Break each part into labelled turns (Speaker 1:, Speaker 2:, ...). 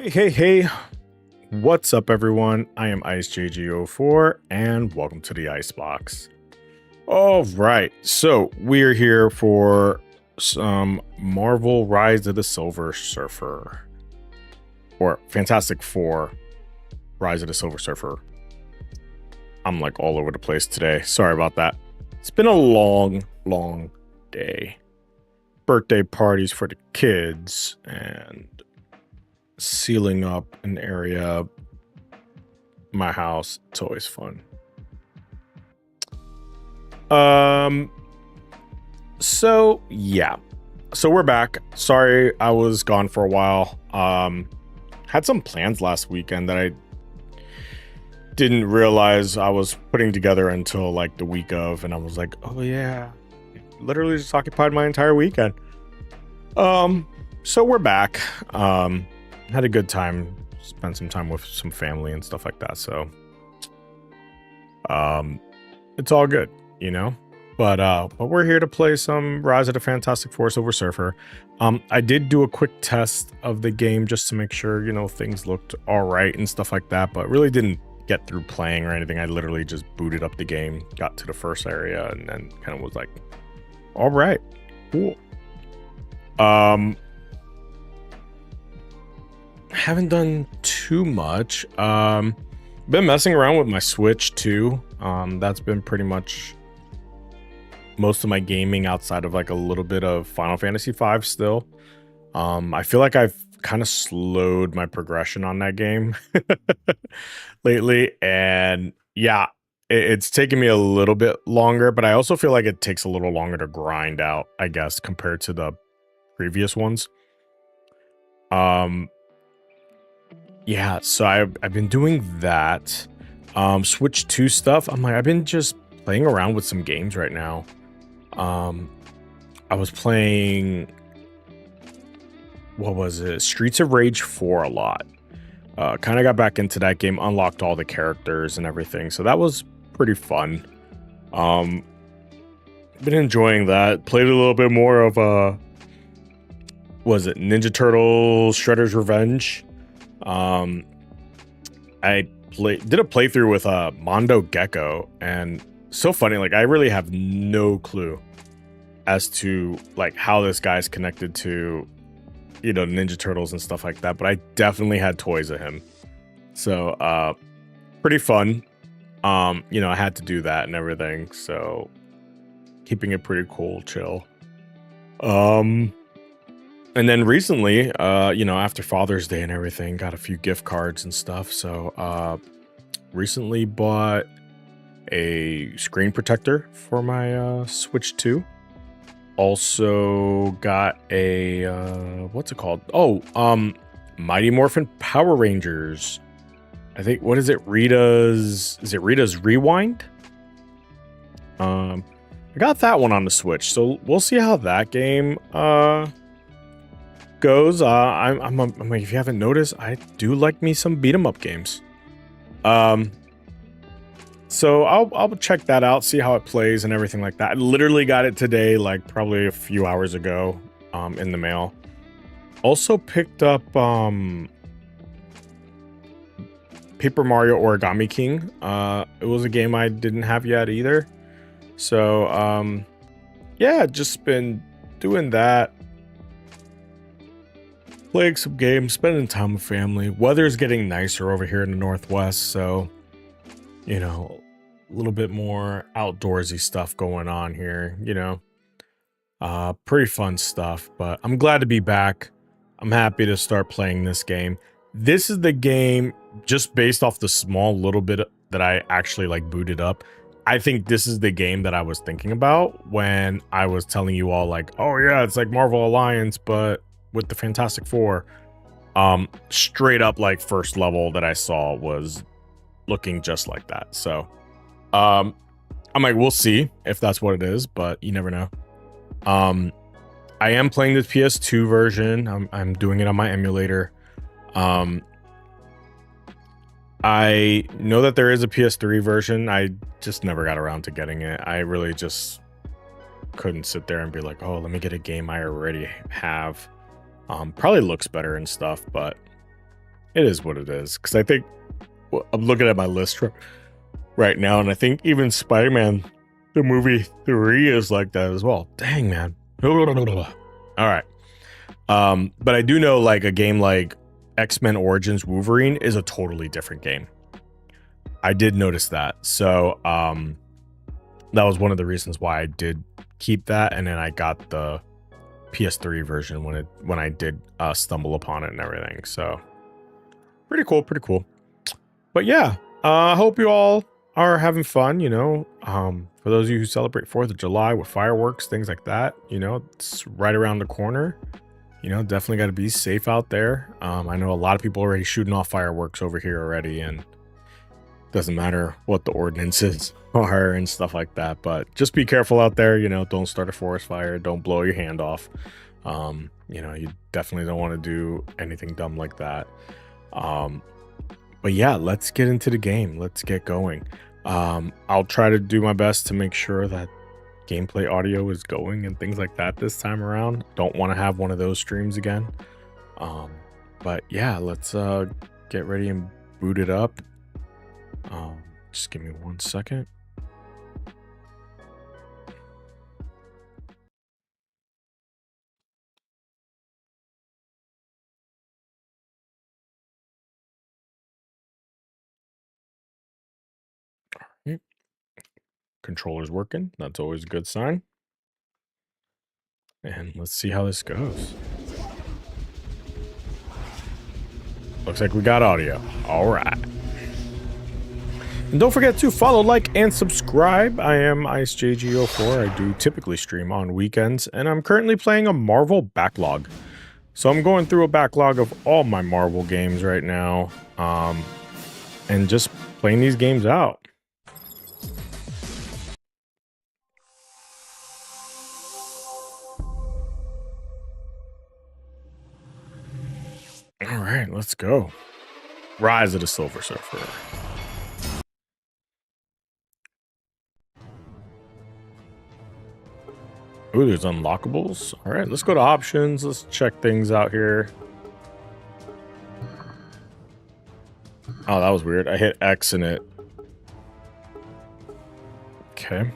Speaker 1: Hey, what's up, everyone? I am IceJG04, and welcome to the Icebox. All right, so we're here for some Marvel Rise of the Silver Surfer, or Fantastic Four Rise of the Silver Surfer. I'm like all over the place today. Sorry about that. It's been a long day. Birthday parties for the kids, and sealing up an area, my house. It's always fun. So yeah, so we're back. Sorry I was gone for a while. Had some plans last weekend that I didn't realize I was putting together until like the week of, and I was like, oh yeah, literally just occupied my entire weekend. So we're back. Had a good time, spent some time with some family and stuff like that, so it's all good, you know. But we're here to play some Rise of the Fantastic Four Silver Surfer. I did do a quick test of the game just to make sure, you know, things looked all right and stuff like that, but really didn't get through playing or anything. I literally just booted up the game, got to the first area, and then kind of was like, all right, cool. Haven't done too much. Been messing around with my Switch too. That's been pretty much most of my gaming outside of like a little bit of Final Fantasy V still. I feel like I've kind of slowed my progression on that game lately, and yeah, it's taken me a little bit longer, but I also feel like it takes a little longer to grind out, I guess, compared to the previous ones. Yeah, so I've been doing that. Switch 2 stuff. I've been just playing around with some games right now. I was playing, what was it? Streets of Rage 4 a lot. Kind of got back into that game, unlocked all the characters and everything, so that was pretty fun. Been enjoying that. Played a little bit more of was it Ninja Turtles Shredder's Revenge? I did a playthrough with Mondo Gecko, and so funny, like I really have no clue as to like how this guy's connected to, you know, Ninja Turtles and stuff like that, but I definitely had toys of him, so pretty fun. You know, I had to do that and everything, so keeping it pretty cool, chill. And then recently, you know, after Father's Day and everything, got a few gift cards and stuff. So recently bought a screen protector for my Switch 2. Also got a, what's it called? Oh, Mighty Morphin Power Rangers. I think, what is it? Is it Rita's Rewind? I got that one on the Switch, so we'll see how that game, goes. I'm like, if you haven't noticed, I do like me some beat 'em up games. So I'll check that out, see how it plays and everything like that. I literally got it today, like probably a few hours ago, in the mail. Also picked up Paper Mario Origami King. It was a game I didn't have yet either. So yeah, just been doing that. Playing some games, spending time with family. Weather's getting nicer over here in the Northwest, so, you know, a little bit more outdoorsy stuff going on here, you know. Pretty fun stuff, but I'm glad to be back. I'm happy to start playing this game. This is the game, just based off the small little bit that I actually like booted up, I think this is the game that I was thinking about when I was telling you all like, oh yeah, it's like Marvel Alliance, but with the Fantastic Four. Straight up, like, first level that I saw was looking just like that. So I'm like, we'll see if that's what it is, but you never know. I am playing the PS2 version. I'm doing it on my emulator. I know that there is a PS3 version. I just never got around to getting it. I really just couldn't sit there and be like, oh, let me get a game I already have. Probably looks better and stuff, but it is what it is. Because I think I'm looking at my list right now, and I think even Spider-Man, the movie 3, is like that as well. Dang, man. All right. But I do know like a game like X-Men Origins Wolverine is a totally different game. I did notice that. So that was one of the reasons why I did keep that, and then I got the PS3 version when I did stumble upon it and everything. So pretty cool. But yeah, I hope you all are having fun, you know. For those of you who celebrate 4th of July with fireworks, things like that, you know, it's right around the corner. You know, definitely got to be safe out there. I know a lot of people already shooting off fireworks over here already, and doesn't matter what the ordinances are and stuff like that, but just be careful out there. You know, don't start a forest fire, don't blow your hand off. You know, you definitely don't want to do anything dumb like that. But yeah, let's get into the game. Let's get going. I'll try to do my best to make sure that gameplay audio is going and things like that this time around. Don't want to have one of those streams again. But yeah, let's get ready and boot it up. Just give me 1 second. Controller's working. That's always a good sign. And let's see how this goes. Looks like we got audio. All right. And don't forget to follow, like, and subscribe. I am IceJG04. I do typically stream on weekends, and I'm currently playing a Marvel backlog. So I'm going through a backlog of all my Marvel games right now, and just playing these games out. All right, let's go. Rise of the Silver Surfer. Ooh, there's unlockables. All right, let's go to options. Let's check things out here. Oh, that was weird. I hit X in it. Okay.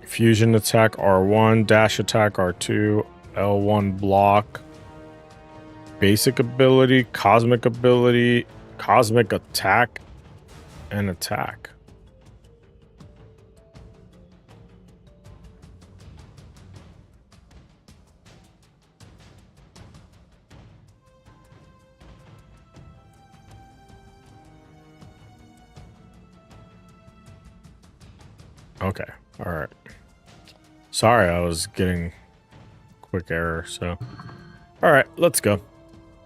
Speaker 1: Fusion attack R1, dash attack R2, L1 block, basic ability, cosmic attack, and attack. Okay, all right. Sorry, I was getting quick error, so. All right, let's go.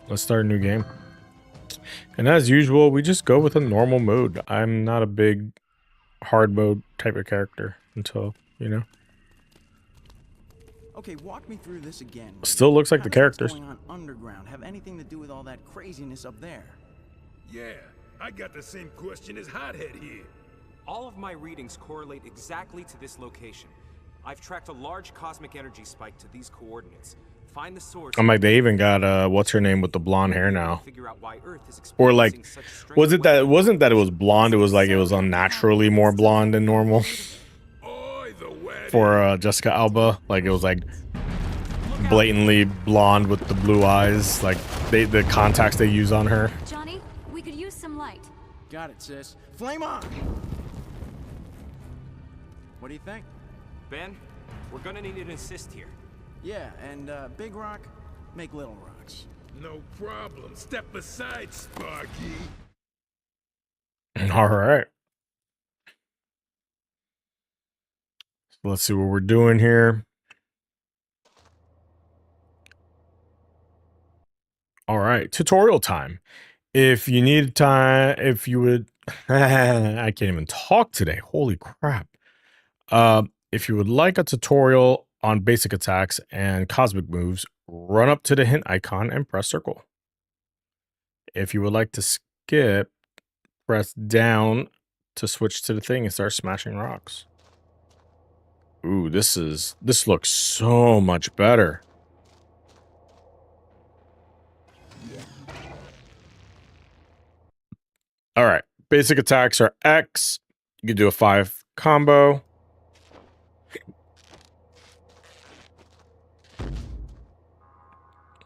Speaker 1: Let's start a new game. And as usual, we just go with a normal mode. I'm not a big hard mode type of character until, you know.
Speaker 2: Okay, walk me through this again.
Speaker 1: Still looks like the characters.
Speaker 2: What's going on underground have anything to do with all that craziness up there?
Speaker 3: Yeah, I got the same question as Hothead here.
Speaker 4: All of my readings correlate exactly to this location. I've tracked a large cosmic energy spike to these coordinates. Find the source.
Speaker 1: I'm like, they even got what's her name with the blonde hair now.
Speaker 4: Figure out why Earth is
Speaker 1: or like, wasn't that it was blonde? It was like it was unnaturally more blonde than normal for Jessica Alba. Like it was like blatantly blonde with the blue eyes. Like the contacts they use on her.
Speaker 5: Johnny, we could use some light.
Speaker 2: Got it, sis. Flame on! What do you think?
Speaker 4: Ben, we're gonna need an assist here.
Speaker 2: Yeah, and Big Rock, make little rocks.
Speaker 3: No problem. Step aside, Sparky.
Speaker 1: All right. So let's see what we're doing here. All right, tutorial time. If you need time, if you would, I can't even talk today. Holy crap. If you would like a tutorial on basic attacks and cosmic moves, run up to the hint icon and press circle. If you would like to skip, press down to switch to the thing and start smashing rocks. Ooh, this looks so much better. All right. Basic attacks are X. You can do a 5 combo.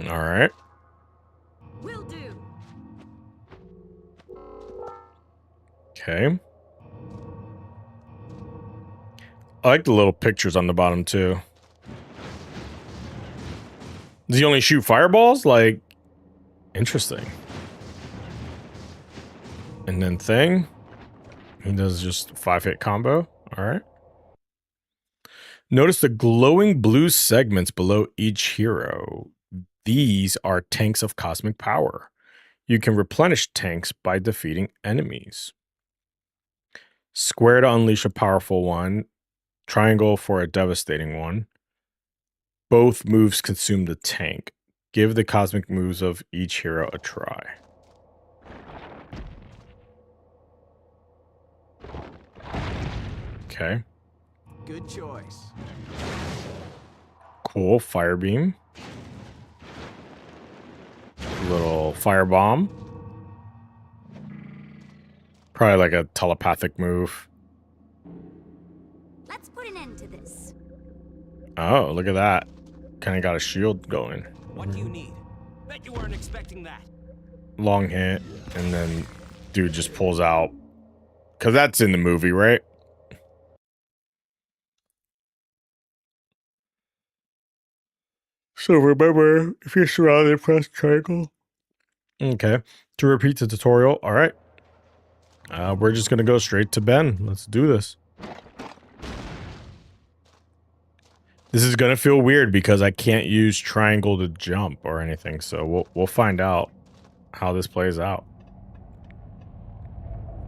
Speaker 1: All right.
Speaker 5: Will do.
Speaker 1: Okay. I like the little pictures on the bottom too. Does he only shoot fireballs? Like, interesting. And then thing. He does just 5-hit combo. All right. Notice the glowing blue segments below each hero. These are tanks of cosmic power. You can replenish tanks by defeating enemies. Square to unleash a powerful one. Triangle for a devastating one. Both moves consume the tank. Give the cosmic moves of each hero a try. Okay.
Speaker 2: Good choice.
Speaker 1: Cool. Fire beam. Little fire bomb. Probably like a telepathic move.
Speaker 5: Let's put an end to this.
Speaker 1: Oh, look at that. Kind of got a shield going.
Speaker 4: What do you need? Bet you weren't expecting that.
Speaker 1: Long hit. And then dude just pulls out. Because that's in the movie, right? So remember, if you're surrounded, press triangle. Okay. To repeat the tutorial. All right. We're just going to go straight to Ben. Let's do this. This is going to feel weird because I can't use triangle to jump or anything. So we'll find out how this plays out.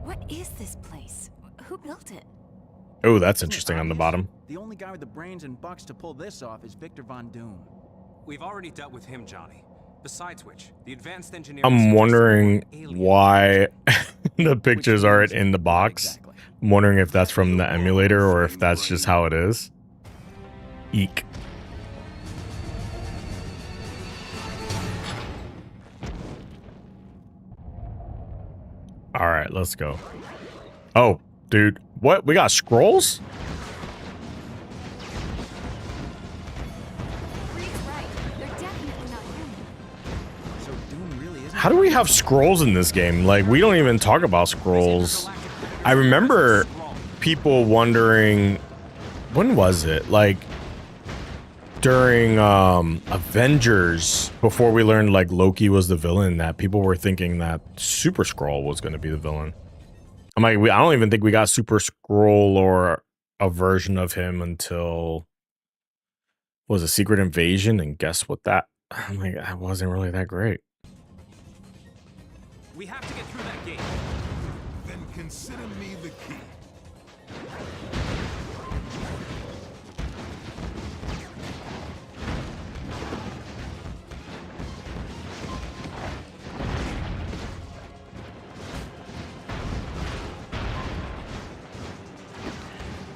Speaker 5: What is this place? Who built it?
Speaker 1: Oh, that's
Speaker 2: Isn't it
Speaker 1: interesting on the
Speaker 2: obvious?
Speaker 1: bottom.
Speaker 2: The only guy with the brains and bucks to pull this off is Victor Von Doom.
Speaker 4: We've already dealt with him, Johnny. Besides which, the advanced engineer.
Speaker 1: I'm wondering why the pictures aren't in the box.
Speaker 2: Exactly.
Speaker 1: I'm wondering if that's from the emulator or if that's just how it is. Eek. All right, let's go. Oh, dude. What? We got scrolls?
Speaker 5: Reed's right. They're definitely not human.
Speaker 2: So Doom really isn't.
Speaker 1: How do we have scrolls in this game? Like, we don't even talk about scrolls. I remember people wondering, when was it? Like, during Avengers, before we learned like Loki was the villain, that people were thinking that Super Skrull was going to be the villain. I'm like, I don't even think we got Super Skrull or a version of him until was a Secret Invasion, and guess what that? I'm like, that wasn't really that great.
Speaker 4: We have to get through that gate.
Speaker 3: Then consider me the key.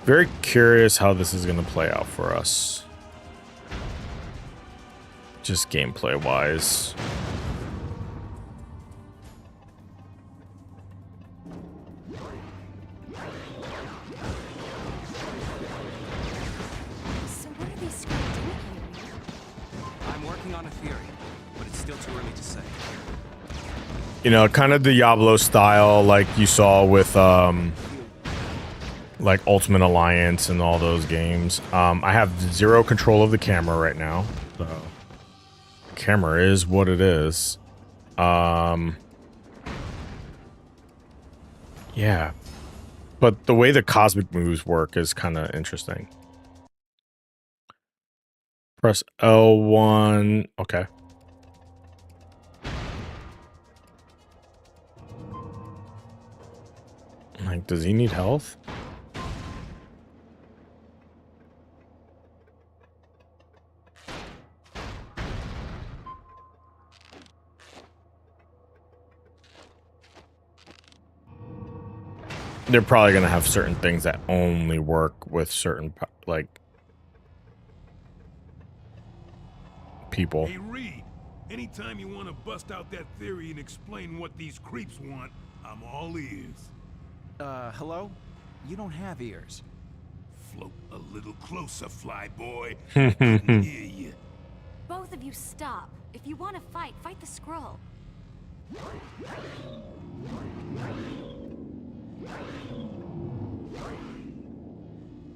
Speaker 1: Very curious how this is going to play out for us. Just gameplay wise.
Speaker 5: So what are these screws doing here?
Speaker 4: I'm working on a theory, but it's still too early to say.
Speaker 1: You know, kind of Diablo style, like you saw with like Ultimate Alliance and all those games. I have zero control of the camera right now, so camera is what it is. Yeah, but the way the cosmic moves work is kind of interesting. Press L1. Okay. Like, does he need health? They're probably gonna have certain things that only work with certain like people.
Speaker 3: Hey, Reed, anytime you want to bust out that theory and explain what these creeps want, I'm all ears.
Speaker 2: Hello? You don't have ears.
Speaker 3: Float a little closer, flyboy. Couldn't hear you.
Speaker 5: Both of you stop. If you want to fight, fight the scroll.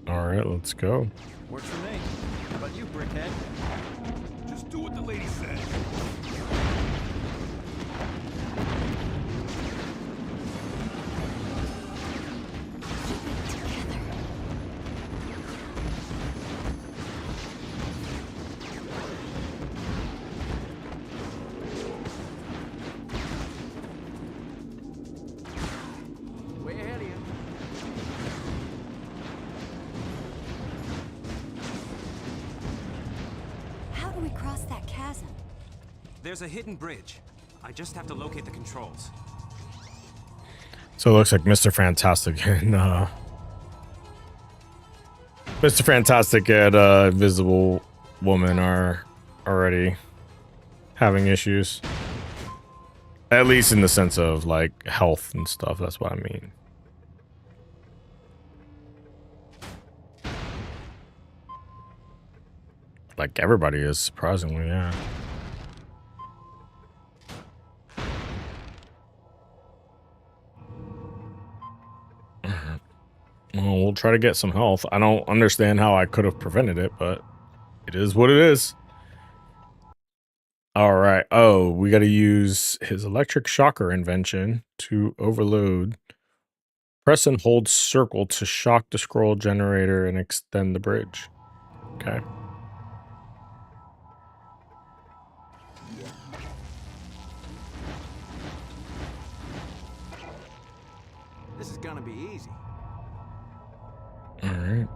Speaker 1: All right, let's go.
Speaker 2: Works for me. How about you, brickhead?
Speaker 3: Just do what the lady says.
Speaker 2: Way ahead of you.
Speaker 5: How do we cross that chasm?
Speaker 4: There's a hidden bridge. I just have to locate the controls.
Speaker 1: So it looks like Mr. Fantastic and Mr. Fantastic and Invisible Woman are already having issues. At least in the sense of like health and stuff. That's what I mean. Like everybody is, surprisingly, yeah. Well, we'll try to get some health. I don't understand how I could have prevented it, but it is what it is. All right. Oh, we got to use his electric shocker invention to overload. Press and hold circle to shock the scroll generator and extend the bridge. Okay.
Speaker 2: This is gonna be easy.
Speaker 1: All right.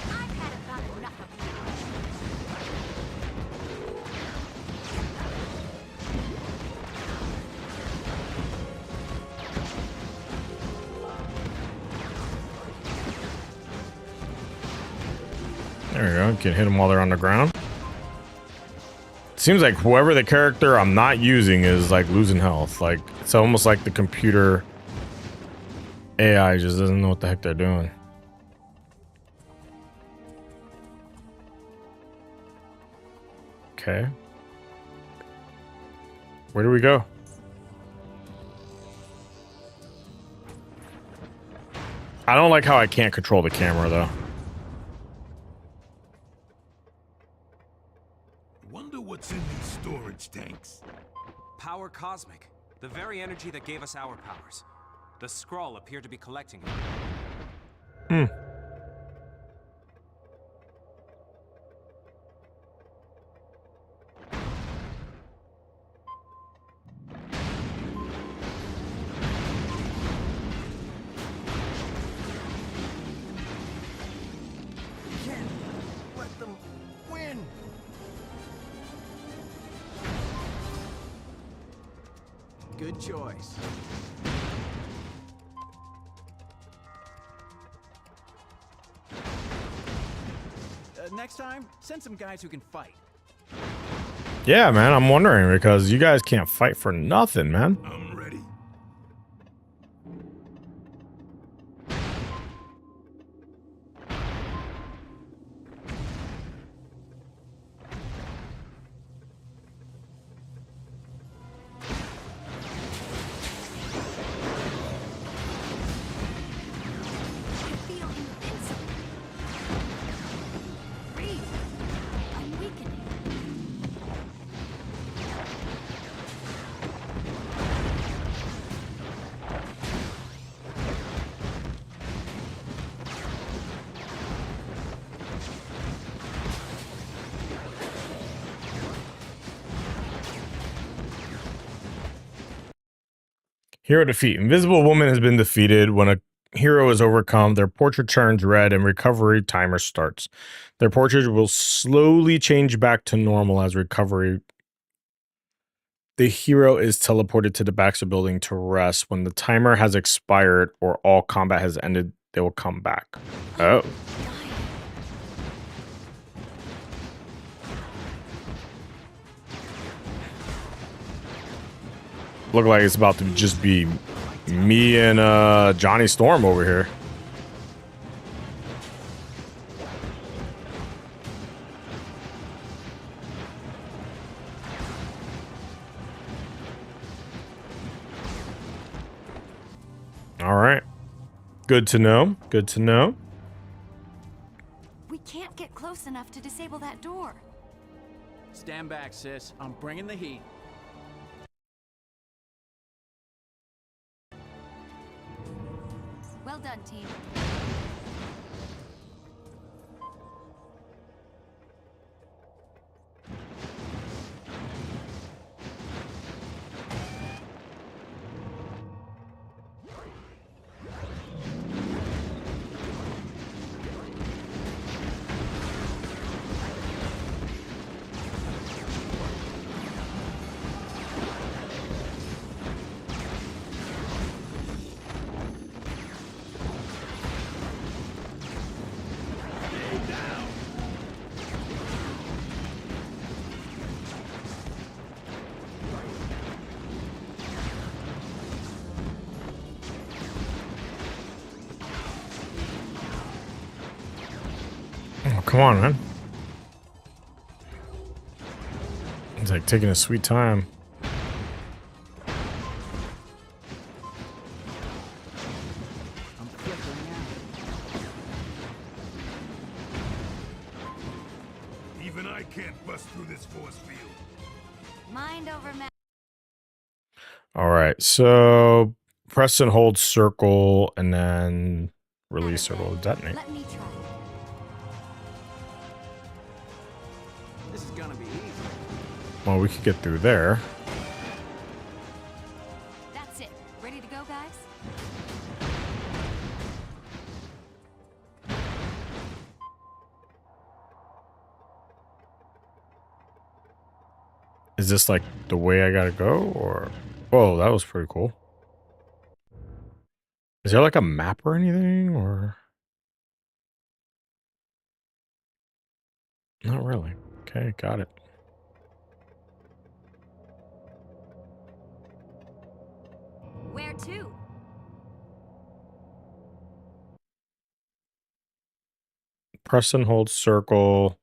Speaker 5: I've had about enough of you.
Speaker 1: There we go. Can hit them while they're on the ground. Seems like whoever the character I'm not using is like losing health. Like it's almost like the computer AI just doesn't know what the heck they're doing. Okay. Where do we go? I don't like how I can't control the camera though.
Speaker 3: Wonder what's in these storage tanks.
Speaker 4: Power cosmic. The very energy that gave us our powers. The Skrull appear to be collecting it.
Speaker 1: Hmm.
Speaker 2: Can't let them win. Good choice. Next time, send some guys who can fight.
Speaker 1: Yeah, man, I'm wondering because you guys can't fight for nothing, man.
Speaker 3: I'm ready.
Speaker 5: I feel invincible. Breathe. I'm weakening.
Speaker 1: Hero defeat. Invisible Woman has been defeated. When a hero is overcome, their portrait turns red and recovery timer starts. Their portrait will slowly change back to normal as recovery The hero is teleported to the Baxter building to rest. When the timer has expired or all combat has ended, they will come back. Oh. Look like it's about to just be me and Johnny Storm over here. All right. Good to know. Good to know.
Speaker 5: We can't get close enough to disable that door.
Speaker 2: Stand back, sis. I'm bringing the heat.
Speaker 5: Well done, team.
Speaker 1: Oh, come on, man. He's like taking a sweet time.
Speaker 2: I'm flickering out.
Speaker 3: Even I can't bust through this force field.
Speaker 5: Mind over matter.
Speaker 1: All right, so press and hold circle and then release circle to detonate.
Speaker 5: Let me try.
Speaker 2: This is gonna be easy.
Speaker 1: Well, we could get through there.
Speaker 5: That's it. Ready to go, guys?
Speaker 1: Is this like the way I gotta go, or? Whoa, that was pretty cool. Is there like a map or anything, or? Not really. Okay, got it.
Speaker 5: Where to?
Speaker 1: Press and hold circle.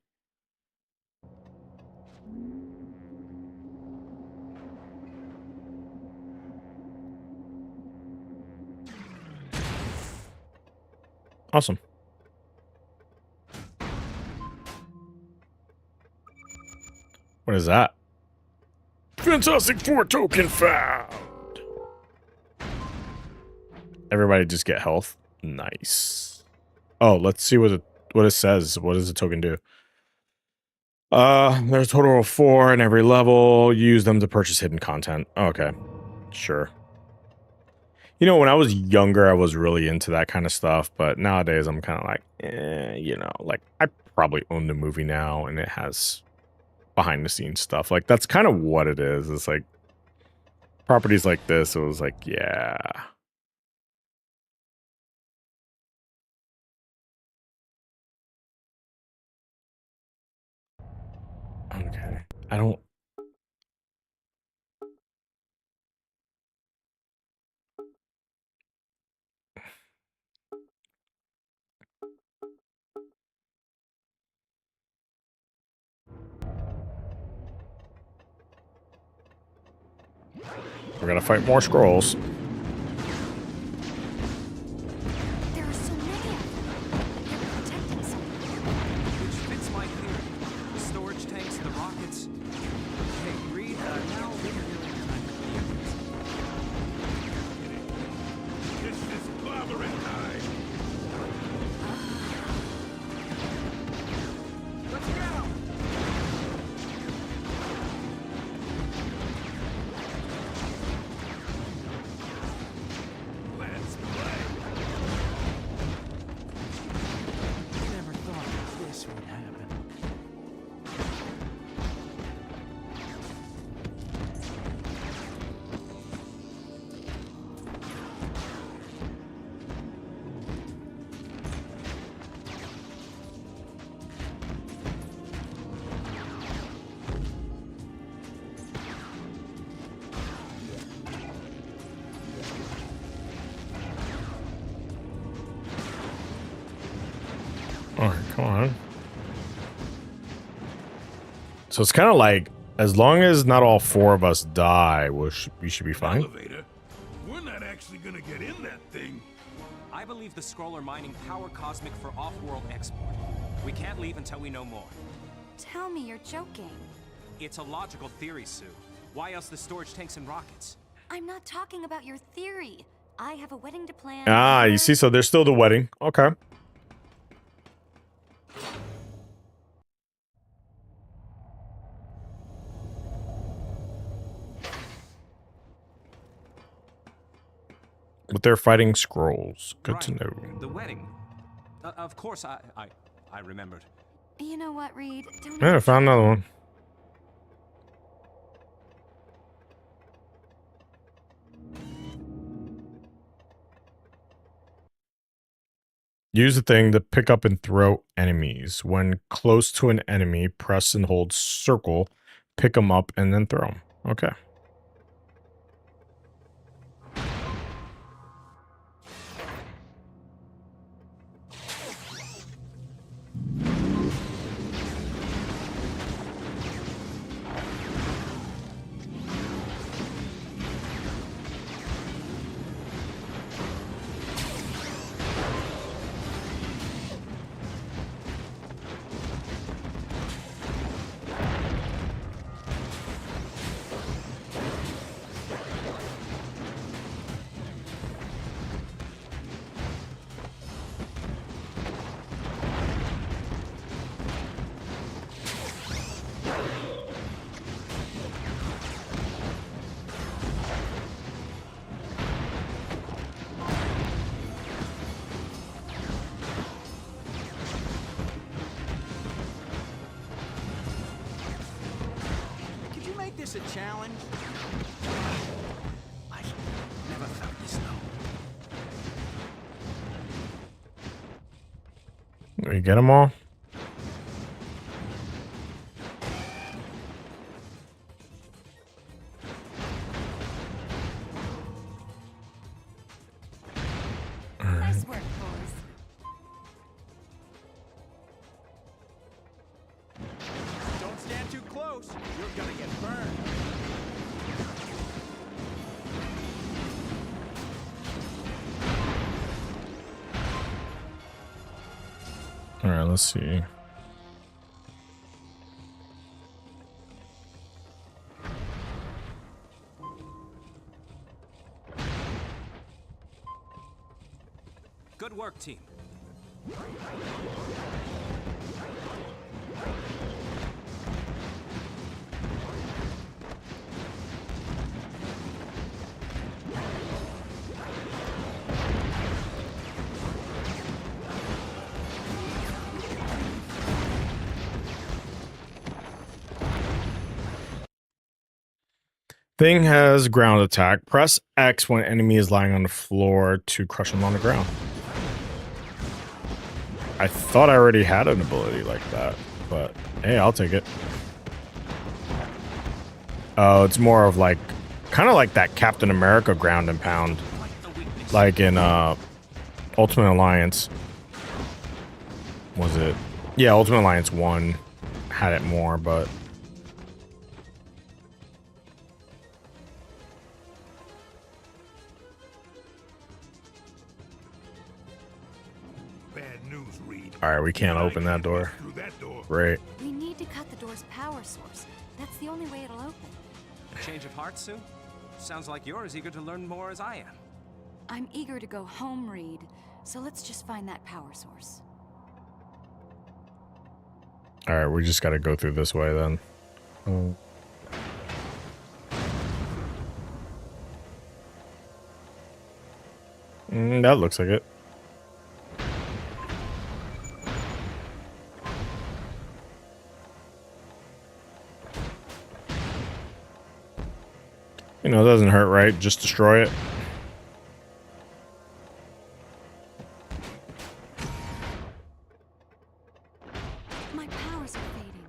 Speaker 1: Awesome. What is that? Fantastic Four token found. Everybody just get health. Nice. Oh, let's see what it says. What does the token do? There's a total of 4 in every level. Use them to purchase hidden content. Okay. Sure. You know, when I was younger, I was really into that kind of stuff, but nowadays I'm kind of like, you know, like I probably own the movie now and it has behind the scenes stuff. Like that's kind of what it is. It's like properties like this. It was like, yeah. Okay. I don't. We're gonna fight more scrolls.
Speaker 5: There are so many of them. They're protecting something.
Speaker 4: Which fits my theory. The storage tanks, the rockets. Hey, Reed, now we're really time for the
Speaker 3: This is clobbering time.
Speaker 4: Let's go!
Speaker 1: All right, come on. So it's kind of like, as long as not all four of us die, we should be fine.
Speaker 3: Elevator? We're not actually gonna get in that thing.
Speaker 4: I believe the Skrull are mining power cosmic for off-world export. We can't leave until we know more.
Speaker 5: Tell me you're joking.
Speaker 4: It's a logical theory, Sue. Why else the storage tanks and rockets?
Speaker 5: I'm not talking about your theory. I have a wedding to plan.
Speaker 1: Ah, you see, so there's still the wedding. Okay. But they're fighting Skrulls. Good to know.
Speaker 4: The wedding. Of course, I remembered.
Speaker 5: You know what, Reed? Don't
Speaker 1: Yeah, I found another one. Use the thing to pick up and throw enemies. When close to an enemy, press and hold circle, pick them up, and then throw them. Okay.
Speaker 2: Could you make this a challenge? I never felt this low.
Speaker 1: We get them all.
Speaker 5: Nice work, boys.
Speaker 2: Don't stand too close. You're gonna get burned.
Speaker 1: All right, let's see.
Speaker 4: Good work, team.
Speaker 1: Thing has ground attack. Press X when enemy is lying on the floor to crush them on the ground. I thought I already had an ability like that, but hey, I'll take it. Oh, it's more of like, kind of like that Captain America ground and pound, like in Ultimate Alliance. Was it? Yeah, Ultimate Alliance 1 had it more, but
Speaker 3: Bad news, Reed.
Speaker 1: all right, we can't
Speaker 3: I
Speaker 1: open that
Speaker 3: can't
Speaker 1: door.
Speaker 3: bust through that door.
Speaker 1: Great.
Speaker 5: We need to cut the door's power source. That's the only way it'll open.
Speaker 4: Change of heart, Sue? Sounds like you're as eager to learn more as I am.
Speaker 5: I'm eager to go home, Reed. So let's just find that power source.
Speaker 1: All right, we just got to go through this way then. That looks like it. You know, it doesn't hurt, right? Just destroy it.
Speaker 5: My powers are fading.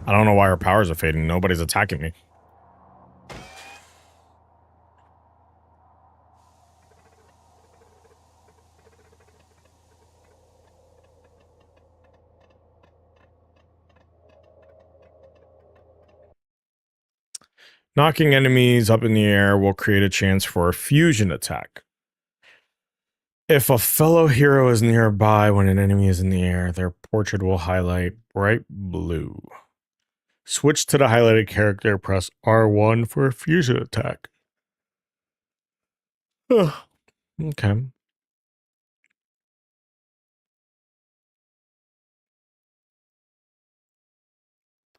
Speaker 1: I don't know why our powers are fading. Nobody's attacking me. Knocking enemies up in the air will create a chance for a fusion attack. If a fellow hero is nearby when an enemy is in the air, their portrait will highlight bright blue. Switch to the highlighted character, press R1 for a fusion attack. Ugh. Okay.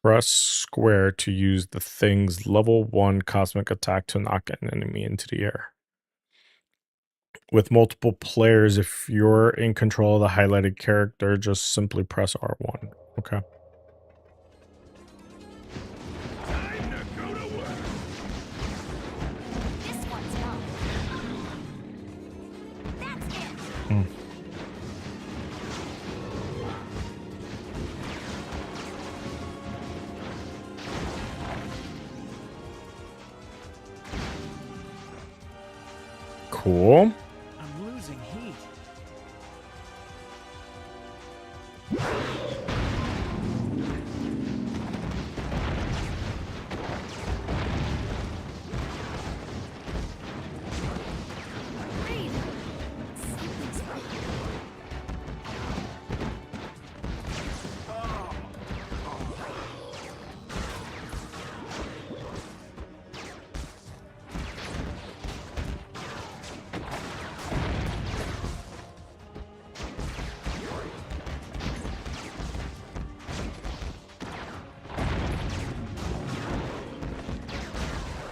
Speaker 1: Press square to use the thing's level 1 cosmic attack to knock an enemy into the air. With multiple players, if you're in control of the highlighted character, just simply press R1. Okay.
Speaker 3: Time to go to work.
Speaker 5: This one's mine. That's it.
Speaker 1: Cool.
Speaker 2: I'm losing heat.
Speaker 5: Reed, something's wrong.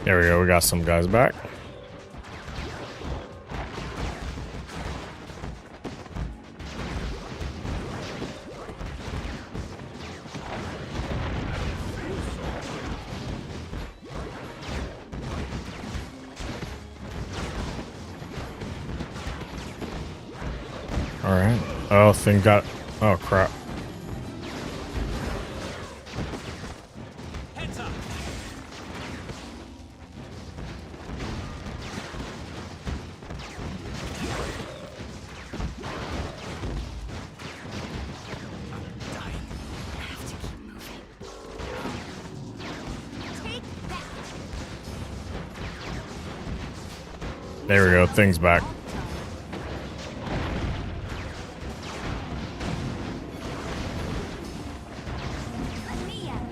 Speaker 1: There we go. We got some guys back. All right. Oh, thing got. Oh, crap.
Speaker 4: Heads up.
Speaker 5: Take that.
Speaker 1: There we go. Thing's back.
Speaker 5: Let me at it.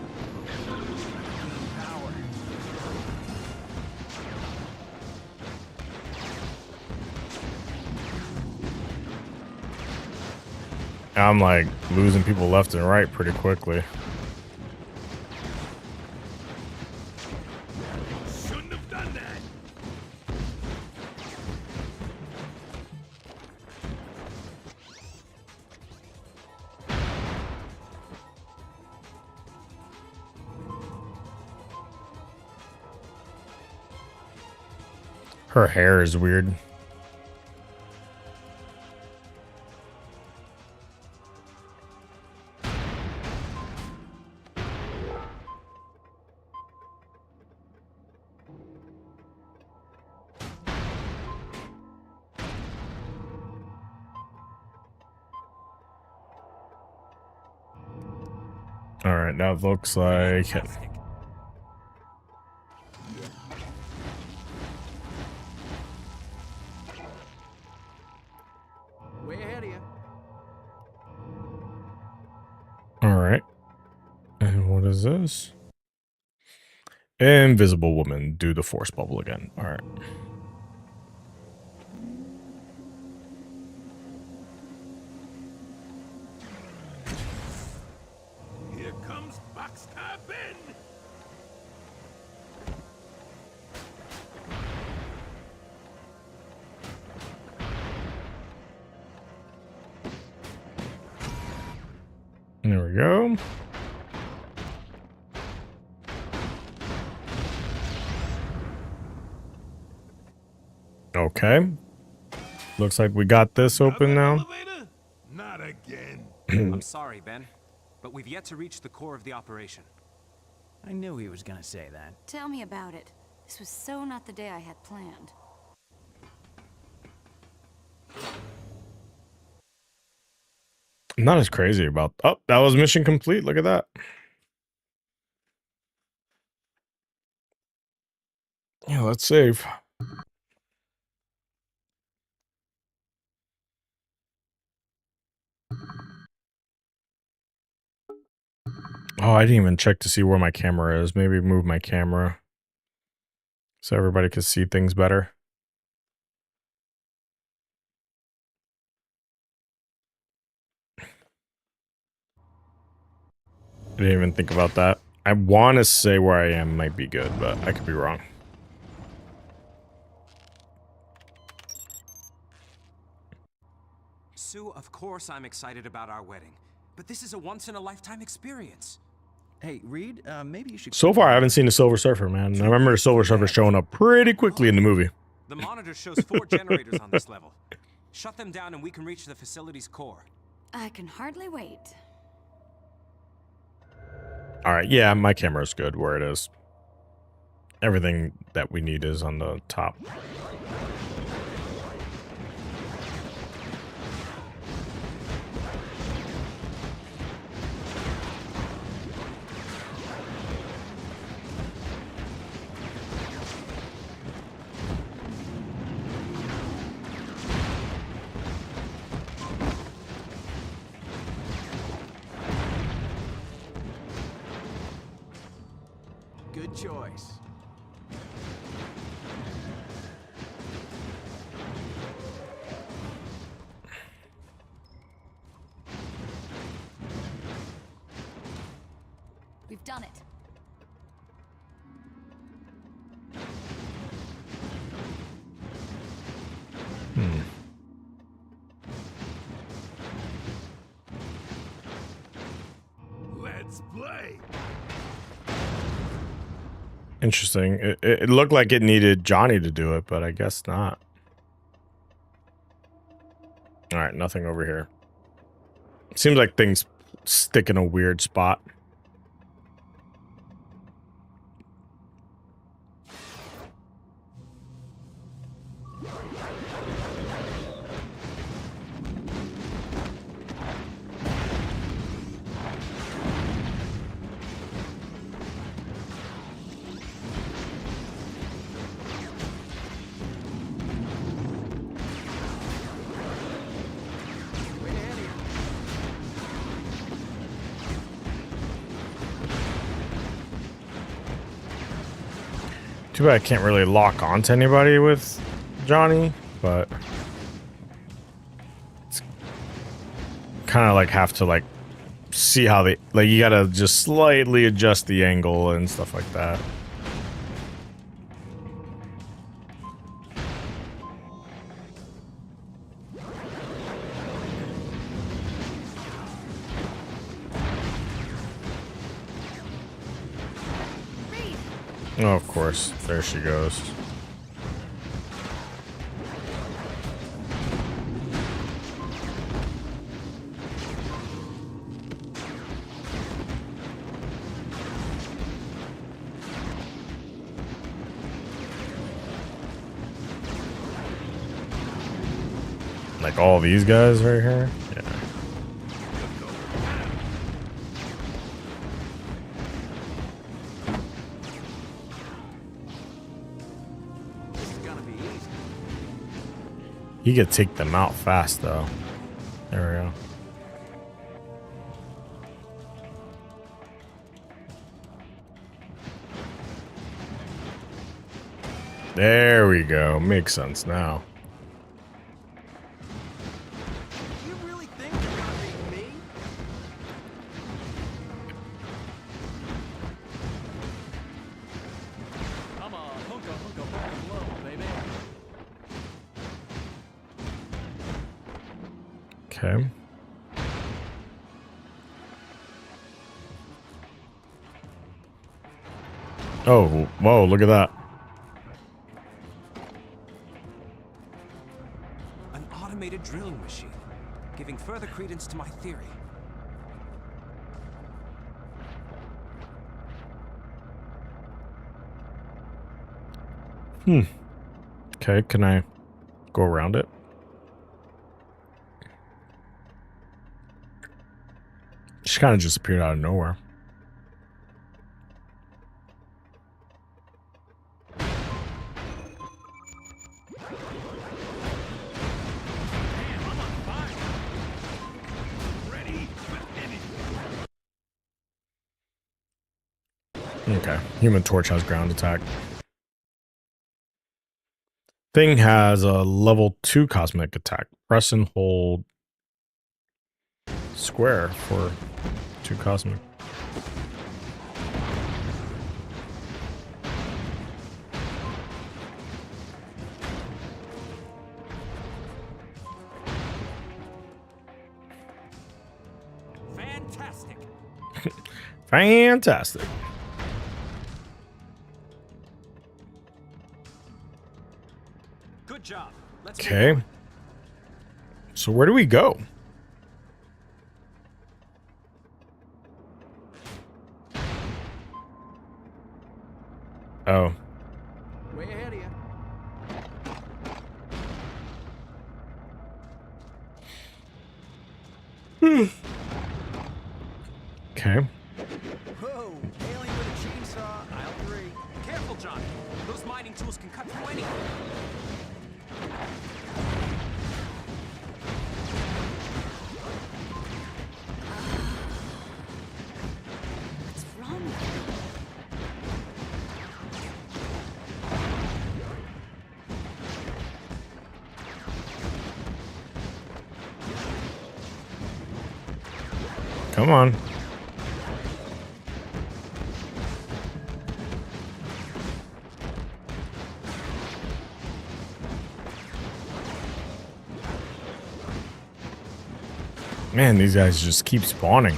Speaker 2: Power.
Speaker 1: I'm like losing people left and right pretty quickly.
Speaker 3: Shouldn't have done that.
Speaker 1: Her hair is weird. All right, that looks like
Speaker 4: Fantastic.
Speaker 2: Way ahead of you.
Speaker 1: all right. And what is this? Invisible woman, do the force bubble again. All right.
Speaker 3: Here comes Boxcar Ben.
Speaker 1: There we go. Okay. Looks like we got this open
Speaker 3: Another
Speaker 1: now.
Speaker 3: elevator? Not again.
Speaker 4: I'm sorry, Ben, but we've yet to reach the core of the operation.
Speaker 2: I knew he was gonna say that.
Speaker 5: Tell me about it. This was so not the day I had planned.
Speaker 1: I'm not as crazy about. Oh, that was mission complete. Look at that. Yeah, let's save. Oh, I didn't even check to see where my camera is. Maybe move my camera so everybody can see things better. I didn't even think about that. I want to say where I am might be good, but I could be wrong.
Speaker 4: Sue, of course I'm excited about our wedding, but this is a once-in-a-lifetime experience.
Speaker 2: Hey, Reed, maybe you should.
Speaker 1: So far, I haven't seen the Silver Surfer, man. I remember the Silver Surfer showing up pretty quickly in the movie.
Speaker 4: The monitor shows 4 generators on this level. Shut them down and we can reach the facility's core.
Speaker 5: I can hardly wait.
Speaker 1: All right, yeah, my camera's good where it is. Everything that we need is on the top.
Speaker 2: Good choice.
Speaker 5: We've done it.
Speaker 3: Let's play.
Speaker 1: Interesting. It looked like it needed Johnny to do it, but I guess not. All right, nothing over here. Seems like things stick in a weird spot. Too bad I can't really lock onto anybody with Johnny, but it's kind of like have to like see how they like you gotta just slightly adjust the angle and stuff like that. Oh, of course. There she goes. Like all these guys right here? Yeah. He could take them out fast, though. There we go. There we go. Makes sense now.
Speaker 2: You really think you're gonna beat me? I'm a hunka blow, baby.
Speaker 1: Okay. Oh, whoa, look at that.
Speaker 4: An automated drilling machine, giving further credence to my theory.
Speaker 1: Okay, can I go around it? She kind of just appeared out of nowhere. Okay. Human Torch has ground attack. Thing has a level 2 cosmic attack. Press and hold square for 2 cosmic.
Speaker 4: Fantastic.
Speaker 1: Fantastic.
Speaker 4: Good job. Let's move
Speaker 1: Okay.
Speaker 4: on.
Speaker 1: So where do we go? Oh.
Speaker 2: Way ahead of you.
Speaker 1: Okay.
Speaker 2: Whoa, alien with a chainsaw, aisle 3.
Speaker 4: Careful, John. Those mining tools can cut through anything.
Speaker 5: What's wrong with you?
Speaker 1: Come on. Man, these guys just keep spawning.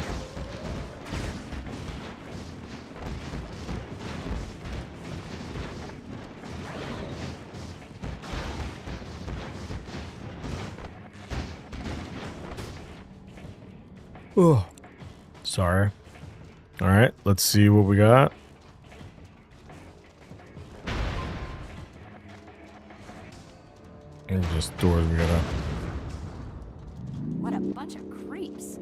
Speaker 1: Oh, sorry. All right, let's see what we got. And just doors we gotta.
Speaker 5: What a bunch of creeps.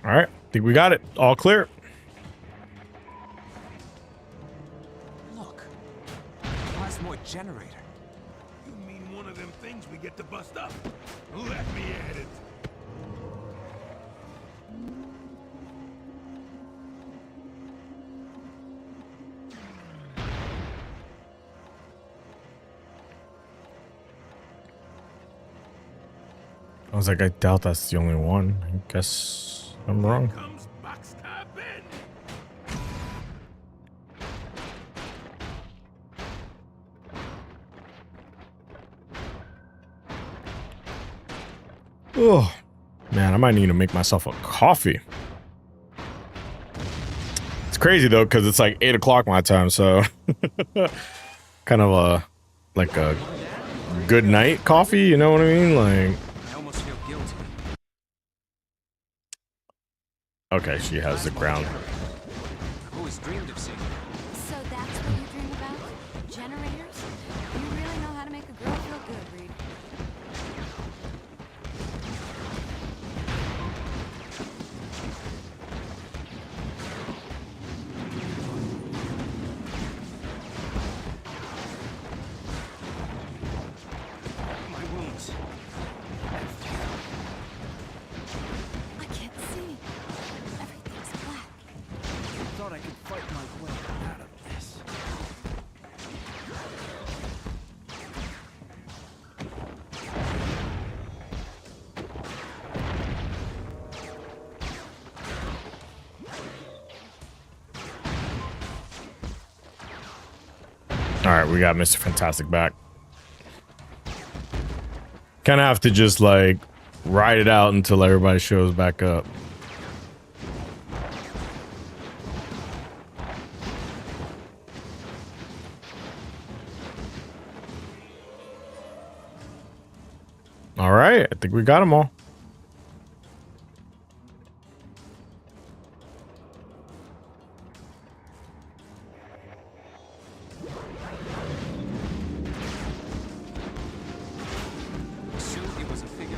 Speaker 1: All right, think we got it. All clear.
Speaker 4: Look. Plasmoid generator.
Speaker 3: You mean one of them things we get to bust up? Let me at it.
Speaker 1: I was like, I doubt that's the only one. I guess I'm wrong.
Speaker 3: Comes Boxcar Ben.
Speaker 1: Oh, man, I might need to make myself a coffee. It's crazy though, because it's like 8 o'clock my time, so kind of like a good night coffee. You know what I mean? Like,
Speaker 4: I almost feel guilty.
Speaker 1: okay, she has the ground.
Speaker 4: I've always dreamed of seeing it.
Speaker 5: So that's what you dream about? Generators? You really know how to make a girl feel good, Reed.
Speaker 4: My wounds.
Speaker 5: I can't see. Everything's black.
Speaker 2: Thought I could fight my way out of this.
Speaker 1: All right, we got Mr. Fantastic back. Kind of have to just like ride it out until everybody shows back up. All right, I think we got them all.
Speaker 4: Soon it was a figure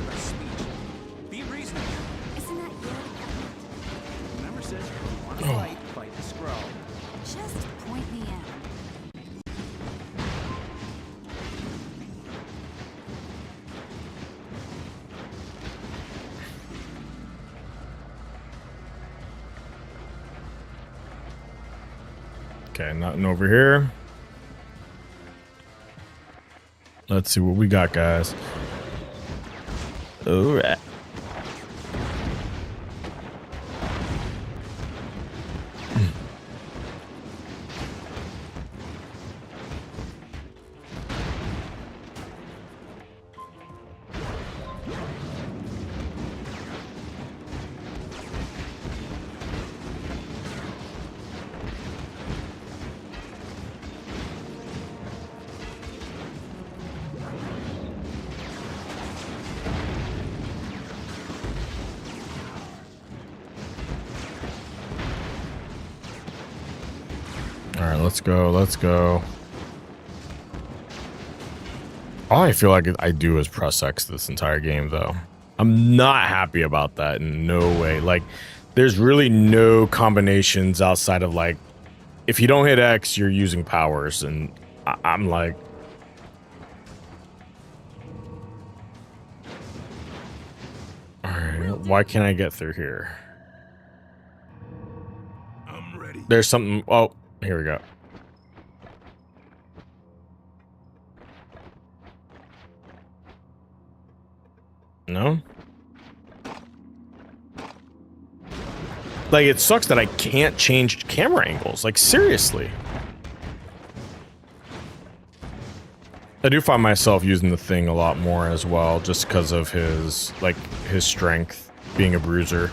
Speaker 1: Okay, nothing over here. Let's see what we got, guys. All right. All right, let's go. Let's go. All I feel like I do is press X this entire game, though. I'm not happy about that in no way. Like, there's really no combinations outside of, like, if you don't hit X, you're using powers. And I'm like... All right, why can't I get through here?
Speaker 3: I'm ready.
Speaker 1: There's something... Oh, here we go. No? Like, it sucks that I can't change camera angles. Like, seriously. I do find myself using the thing a lot more as well, just because of his, like, his strength, being a bruiser.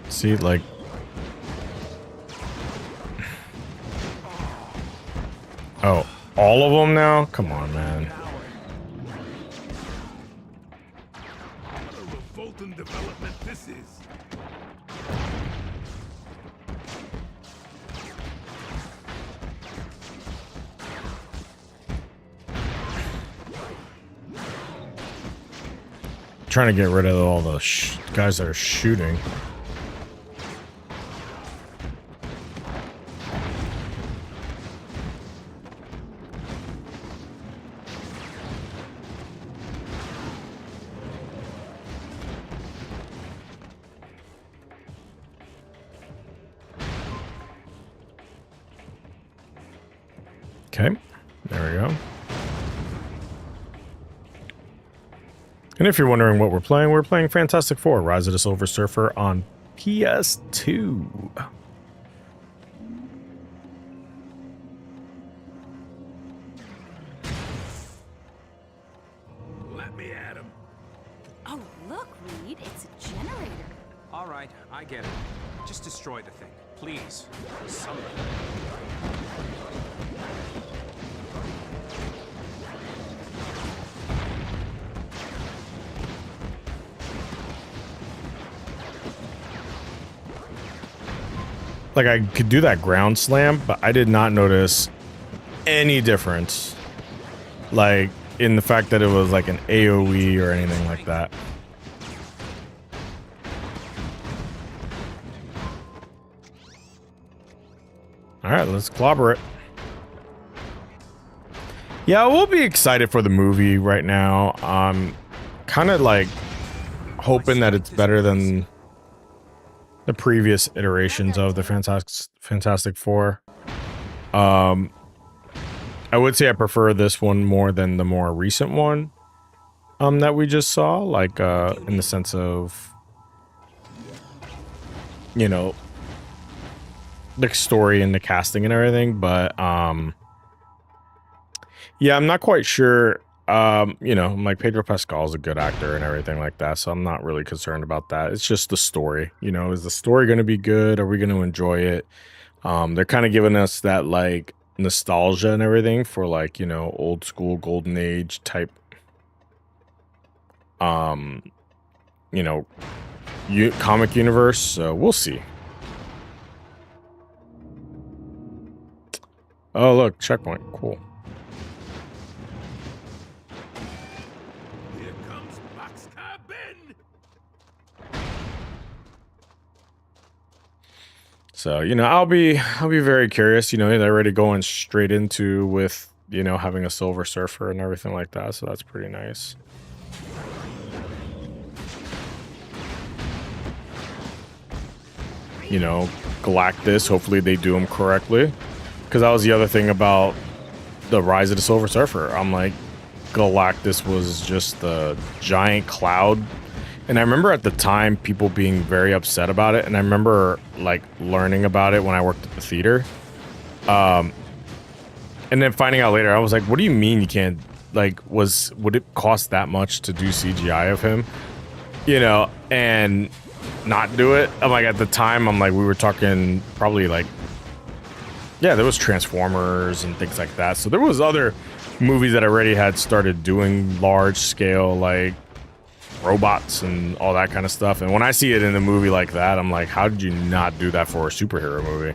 Speaker 1: See, like... Oh, all of them now? Come on, man.
Speaker 3: What a revolting development this is.
Speaker 1: Trying to get rid of all the guys that are shooting. Okay, there we go. And if you're wondering what we're playing Fantastic Four: Rise of the Silver Surfer on PS2.
Speaker 3: Let me at him.
Speaker 5: Oh, look, Reed, it's a generator.
Speaker 4: All right, I get it. Just destroy the thing, please. Somebody.
Speaker 1: Like, I could do that ground slam, but I did not notice any difference. Like, in the fact that it was like an AoE or anything like that. Alright, let's clobber it. Yeah, we'll be excited for the movie right now. Kind of like hoping that it's better than the previous iterations of the Fantastic Four. I would say I prefer this one more than the more recent one that we just saw, like in the sense of, you know, the story and the casting and everything, but yeah, I'm not quite sure. You know, like Pedro Pascal is a good actor and everything like that, so I'm not really concerned about that. It's just the story. You know, is the story going to be good? Are we going to enjoy it? They're kind of giving us that like nostalgia and everything for like, you know, old school golden age type, you know, comic universe, so we'll see. Oh, look, checkpoint. Cool.
Speaker 3: Here comes Boxcar Ben.
Speaker 1: So, you know, I'll be very curious, you know, they're already going straight into with, you know, having a Silver Surfer and everything like that, so that's pretty nice. You know, Galactus, hopefully they do him correctly. Because that was the other thing about the Rise of the Silver Surfer. I'm like, Galactus was just a giant cloud. And I remember at the time people being very upset about it. And I remember like learning about it when I worked at the theater. And then finding out later, I was like, what do you mean you can't, like, would it cost that much to do CGI of him? You know, and not do it? I'm like, at the time, I'm like, we were talking probably like, yeah, there was Transformers and things like that. So there was other movies that already had started doing large scale, like, robots and all that kind of stuff. And when I see it in a movie like that, I'm like, how did you not do that for a superhero movie?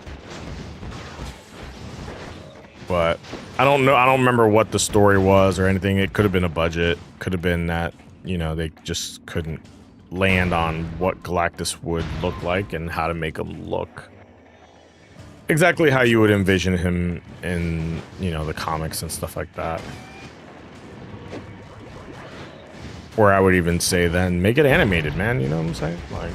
Speaker 1: But I don't know. I don't remember what the story was or anything. It could have been a budget. Could have been that, you know, they just couldn't land on what Galactus would look like and how to make him look exactly how you would envision him in, you know, the comics and stuff like that. Or I would even say then make it animated, man. You know what I'm saying? Like,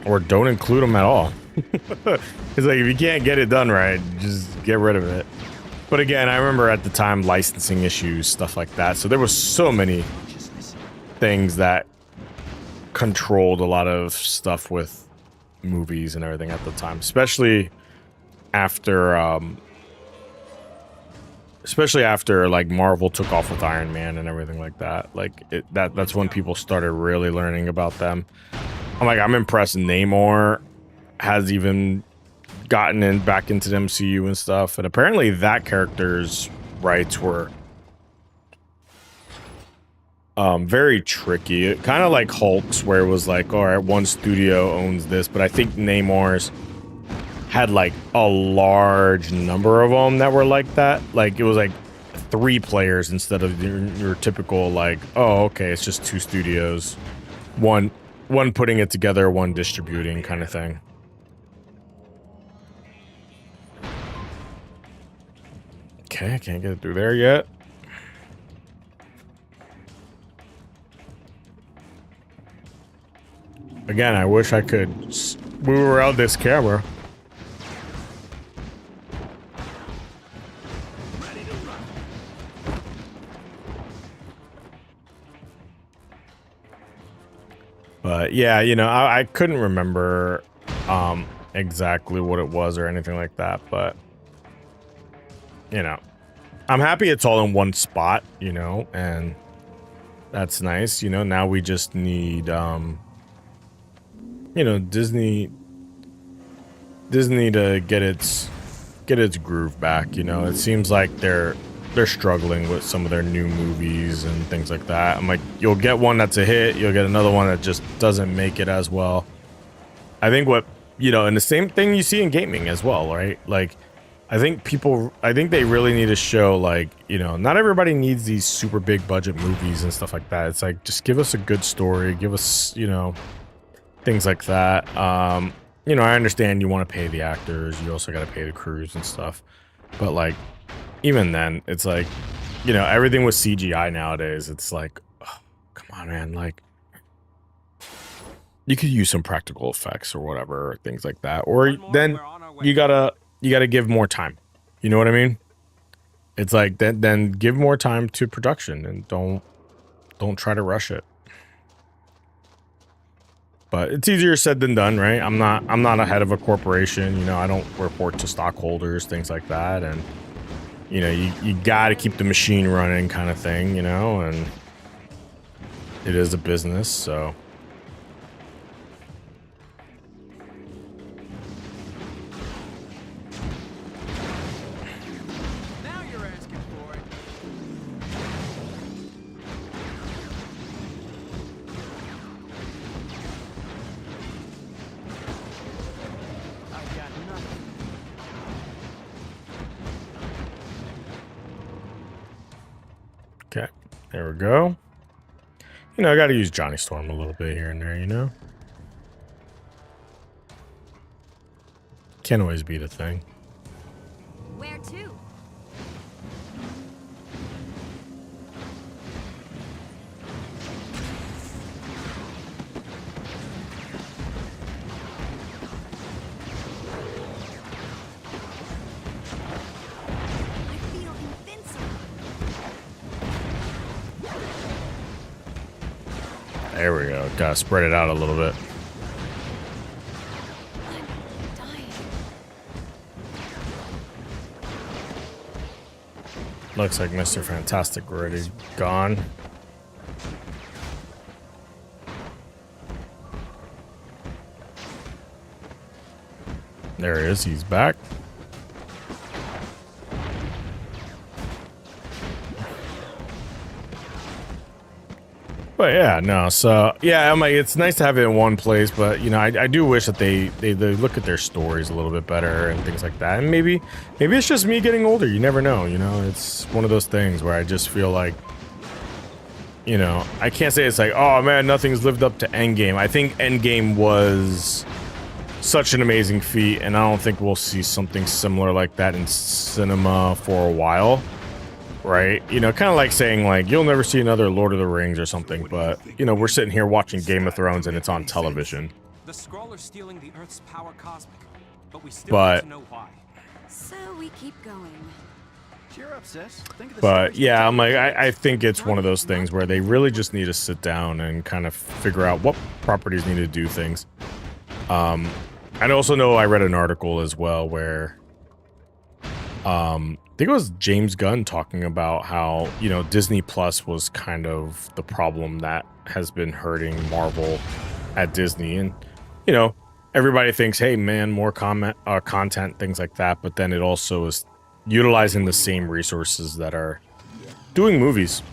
Speaker 1: or don't include him at all. It's like, if you can't get it done right, just get rid of it. But again, I remember at the time licensing issues, stuff like that. So there was so many things that controlled a lot of stuff with movies and everything at the time, especially after like Marvel took off with Iron Man and everything like that. Like that's when people started really learning about them. I'm impressed Namor has even gotten back into the MCU and stuff, and apparently that character's rights were very tricky, kind of like Hulk's, where it was like, all right, one studio owns this, but I think Namor's had like a large number of them that were like that. Like it was like 3 players instead of your typical like, oh, okay, it's just 2 studios, one putting it together, one distributing kind of thing. Okay, I can't get it through there yet. Again, I wish I could move around this camera. But yeah, you know, I couldn't remember exactly what it was or anything like that, but you know, I'm happy it's all in one spot, you know, and that's nice. You know, now we just need you know, Disney to get its groove back. You know, it seems like they're struggling with some of their new movies and things like that. I'm like, you'll get one that's a hit, you'll get another one that just doesn't make it as well. I think what, you know, and the same thing you see in gaming as well, right? Like, I think they really need to show, like, you know, not everybody needs these super big budget movies and stuff like that. It's like, just give us a good story, give us, you know, things like that. You know, I understand you want to pay the actors, you also got to pay the crews and stuff, but like, even then, it's like, you know, everything with CGI nowadays, it's like, oh, come on, man, like, you could use some practical effects or whatever, or things like that, or then you gotta give more time. You know what I mean? It's like, then give more time to production and don't try to rush it. But it's easier said than done, right? I'm not a head of a corporation, you know, I don't report to stockholders, things like that, and you know, you got to keep the machine running kind of thing, you know, and it is a business, so.
Speaker 2: Now you're asking for it.
Speaker 1: There we go. You know, I got to use Johnny Storm a little bit here and there, you know? Can't always be the thing.
Speaker 5: Where to? I feel invincible.
Speaker 1: There we go. Gotta spread it out a little bit.
Speaker 5: I'm dying.
Speaker 1: Looks like Mr. Fantastic already gone. There he is. He's back. But yeah, no. So yeah, I'm like, it's nice to have it in one place, but you know, I do wish that they look at their stories a little bit better and things like that. And maybe it's just me getting older. You never know. You know, it's one of those things where I just feel like, you know, I can't say it's like, oh man, nothing's lived up to Endgame. I think Endgame was such an amazing feat, and I don't think we'll see something similar like that in cinema for a while. Right? You know, kind of like saying, like, you'll never see another Lord of the Rings or something, but, you know, we're sitting here watching Game of Thrones and it's on television.
Speaker 4: The Skrull are stealing the Earth's power cosmic, but we still
Speaker 1: But-
Speaker 4: need to know why.
Speaker 5: So we keep going.
Speaker 2: Cheer up, sis. Think of the
Speaker 1: But
Speaker 2: stories
Speaker 1: yeah,
Speaker 2: you
Speaker 1: I'm like,
Speaker 2: tell.
Speaker 1: I think it's one of those things where they really just need to sit down and kind of figure out what properties need to do things. I also know I read an article as well where, I think it was James Gunn talking about how, you know, Disney Plus was kind of the problem that has been hurting Marvel at Disney. And, you know, everybody thinks, hey, man, more content, things like that. But then it also is utilizing the same resources that are doing movies.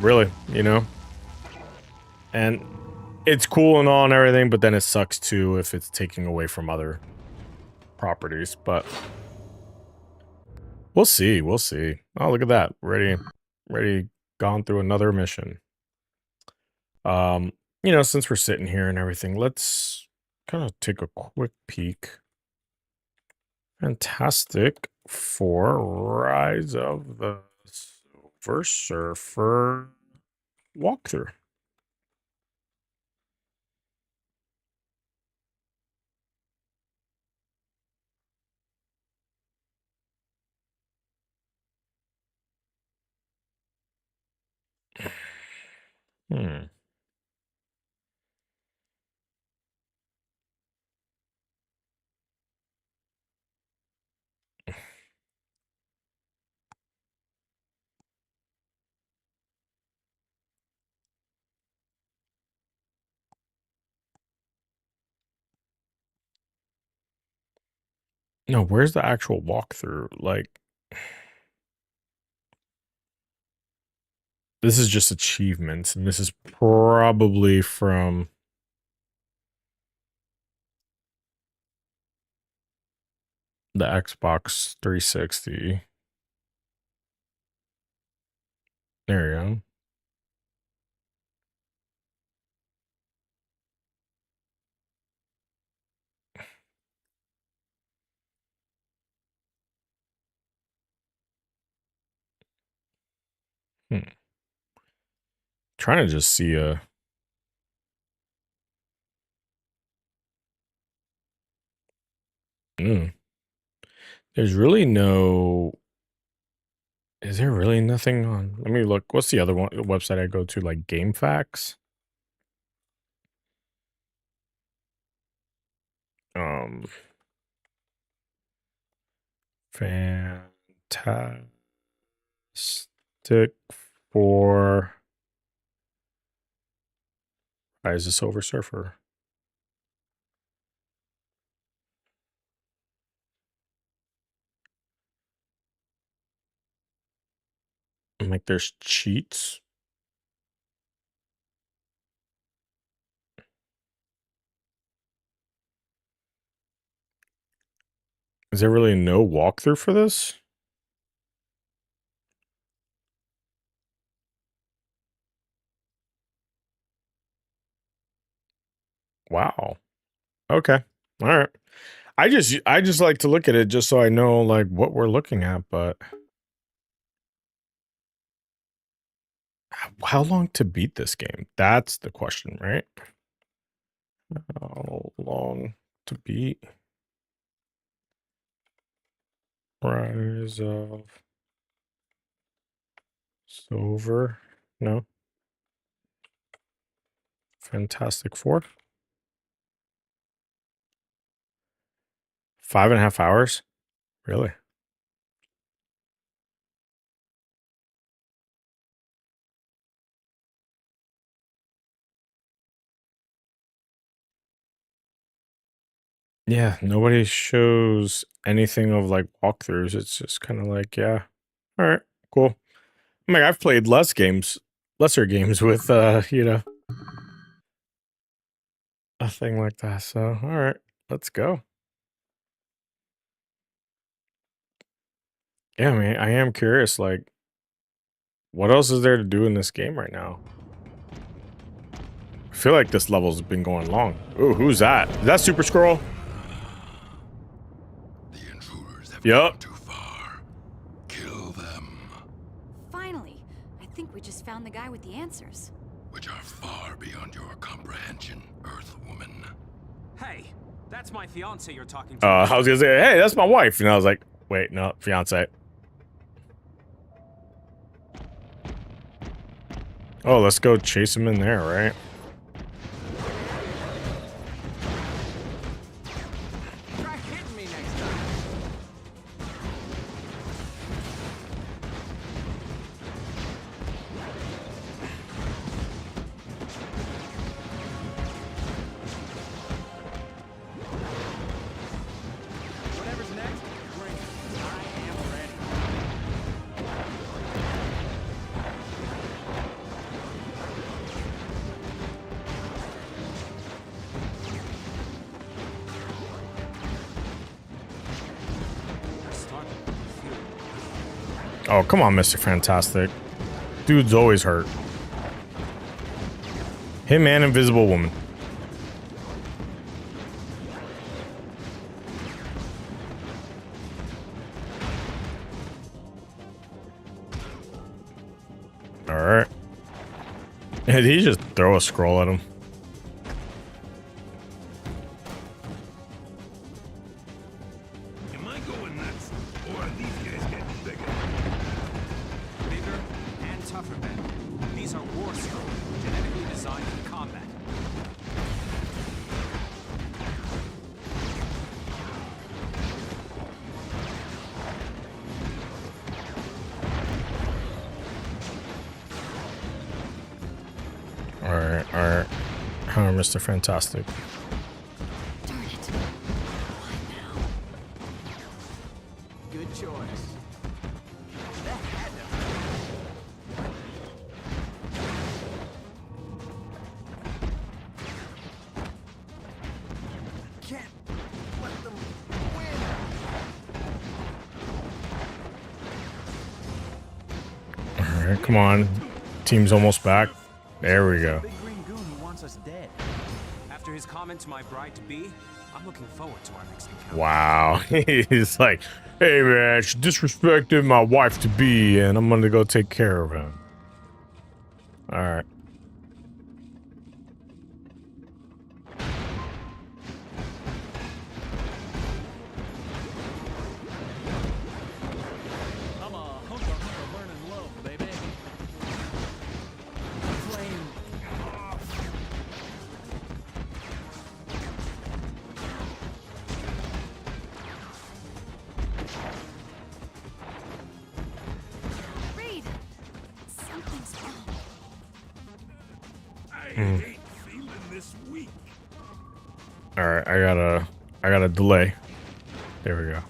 Speaker 1: Really, you know? And it's cool and all and everything, but then it sucks too if it's taking away from other properties. But we'll see. We'll see. Oh, look at that. Ready, gone through another mission. You know, since we're sitting here and everything, let's kind of take a quick peek. Fantastic for Rise of the Silver Surfer walkthrough. Hmm. No, where's the actual walkthrough? Like, this is just achievements, and this is probably from the Xbox 360. There you go. Hmm. Trying to just see a. Mm. There's really no. Is there really nothing on? Let me look. What's the other one website I go to? Like GameFAQs? Um, Fantastic for Rise of Silver Surfer. I'm like, there's cheats. Is there really no walkthrough for this? Wow. Okay. All right. I just like to look at it just so I know like what we're looking at, but how long to beat this game? That's the question, right? How long to beat Rise of Silver? No. Fantastic Four? 5.5 hours? Really? Yeah, nobody shows anything of like walkthroughs. It's just kind of like, yeah, all right, cool. I mean, I've played lesser games with, a thing like that. So, all right, let's go. Yeah, I mean, I am curious, like, what else is there to do in this game right now? I feel like this level's been going long. Ooh, who's that? Is that Super Scroll?
Speaker 3: The intruders have
Speaker 1: Yup.
Speaker 3: gone too far. Kill them,
Speaker 5: Finally, I think we just found the guy with the answers.
Speaker 3: which are far beyond your comprehension, Earthwoman.
Speaker 4: Hey, that's my fiance you're talking to.
Speaker 1: I was gonna say, hey, that's my wife, and I was like, wait, no, fiance. Oh, let's go chase him in there, right?
Speaker 2: Try hitting me next time. Whatever's next, bring it. I am ready.
Speaker 4: I'm starting to feel
Speaker 1: Oh, come on, Mr. Fantastic. Dude's always hurt. Him and Invisible Woman. Alright. Did he just throw a scroll at him?
Speaker 3: Am I going nuts, or are these guys getting bigger?
Speaker 4: bigger and tougher men. These are war scrolls, genetically designed for combat.
Speaker 1: Alright, alright. Mr. Fantastic.
Speaker 5: Darn it. Why now?
Speaker 2: Good choice. That had to hurt. Can't let them win.
Speaker 1: Alright, come on. Team's almost back. There we go.
Speaker 2: Big green goon who wants us dead.
Speaker 4: After his comment to my bride-to-be, I'm looking forward to our next encounter.
Speaker 1: Wow. He's like, hey man, she disrespected my wife to be, and I'm gonna go take care of him. Alright.
Speaker 2: I'm a hunter burning low, baby. Flame off.
Speaker 5: Reed! Something's wrong.
Speaker 3: I hate feeling this weak.
Speaker 1: Alright, I got a delay. There we go.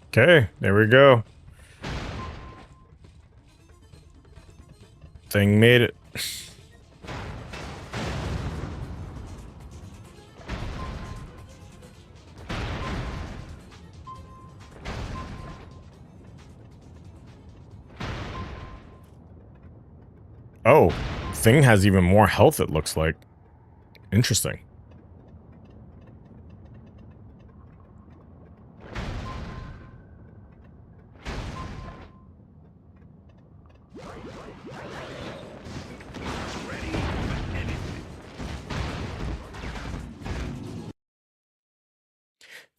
Speaker 1: Okay, there we go. Thing made it. Oh, Thing has even more health, it looks like. Interesting.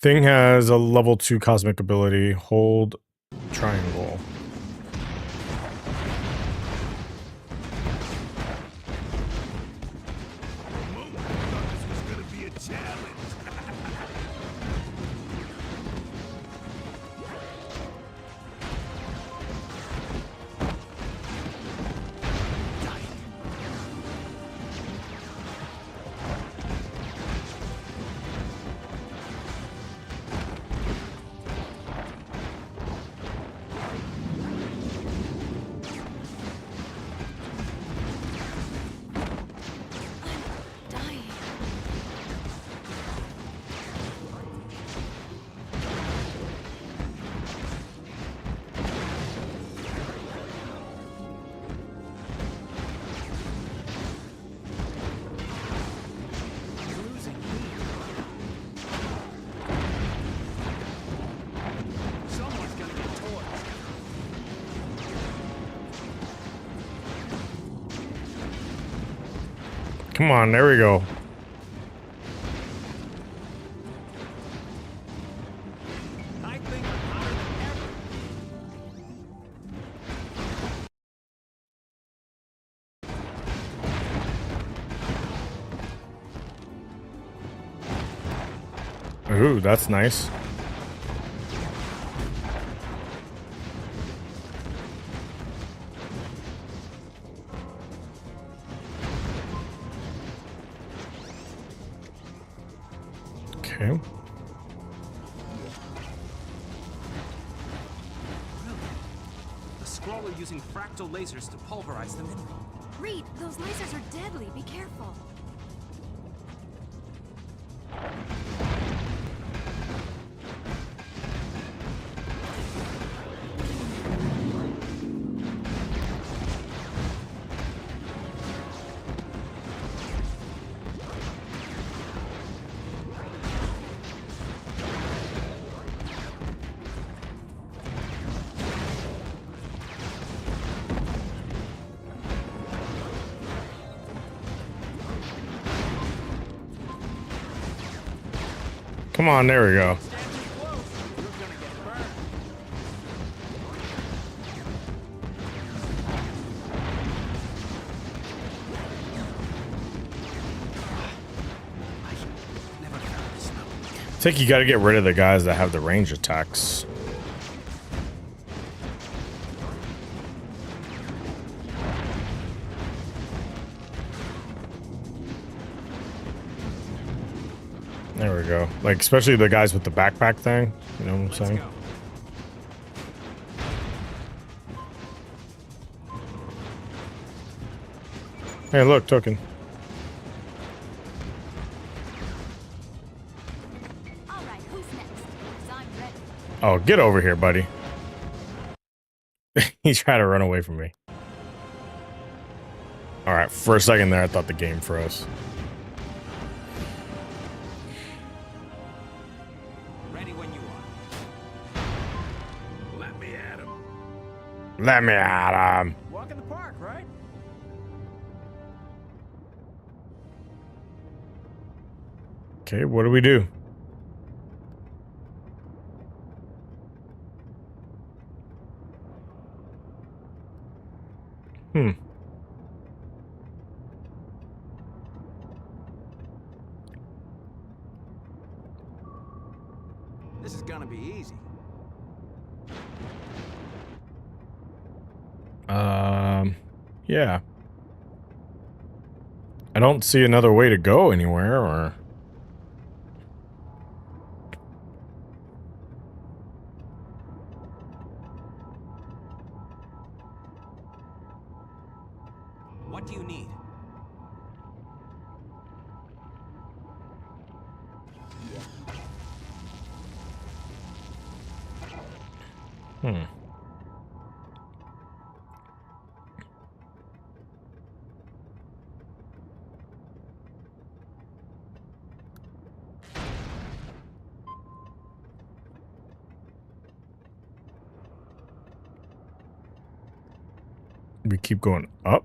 Speaker 1: Thing has a level 2 cosmic ability. Hold triangle.
Speaker 3: This was gonna be a challenge.
Speaker 5: Dying.
Speaker 2: Losing heat. Someone's gonna get torched.
Speaker 1: Come on, there we go.
Speaker 2: I think I'm hotter than ever.
Speaker 1: Ooh, that's nice. Okay.
Speaker 4: The Skrull are using fractal lasers to pulverize the mineral.
Speaker 5: Reed, those lasers are deadly. Be careful.
Speaker 1: Come on, there we go.
Speaker 2: Stand too close. You're gonna get burned.
Speaker 4: Never found this note.
Speaker 1: I think you got to get rid of the guys that have the range attacks. There we go. Like, especially the guys with the backpack thing. You know what I'm
Speaker 4: Let's
Speaker 1: saying?
Speaker 4: go.
Speaker 1: Hey, look, token.
Speaker 5: All right, who's next? 'Cause I'm ready.
Speaker 1: Oh, get over here, buddy. He tried to run away from me. Alright, for a second there, I thought the game froze.
Speaker 4: Ready when you are.
Speaker 3: Let me at him.
Speaker 1: Let me at him.
Speaker 2: Walk in the park, right?
Speaker 1: Okay, what do we do? Hmm.
Speaker 2: This is gonna be easy.
Speaker 1: Yeah. I don't see another way to go anywhere, or... Hmm. We keep going up.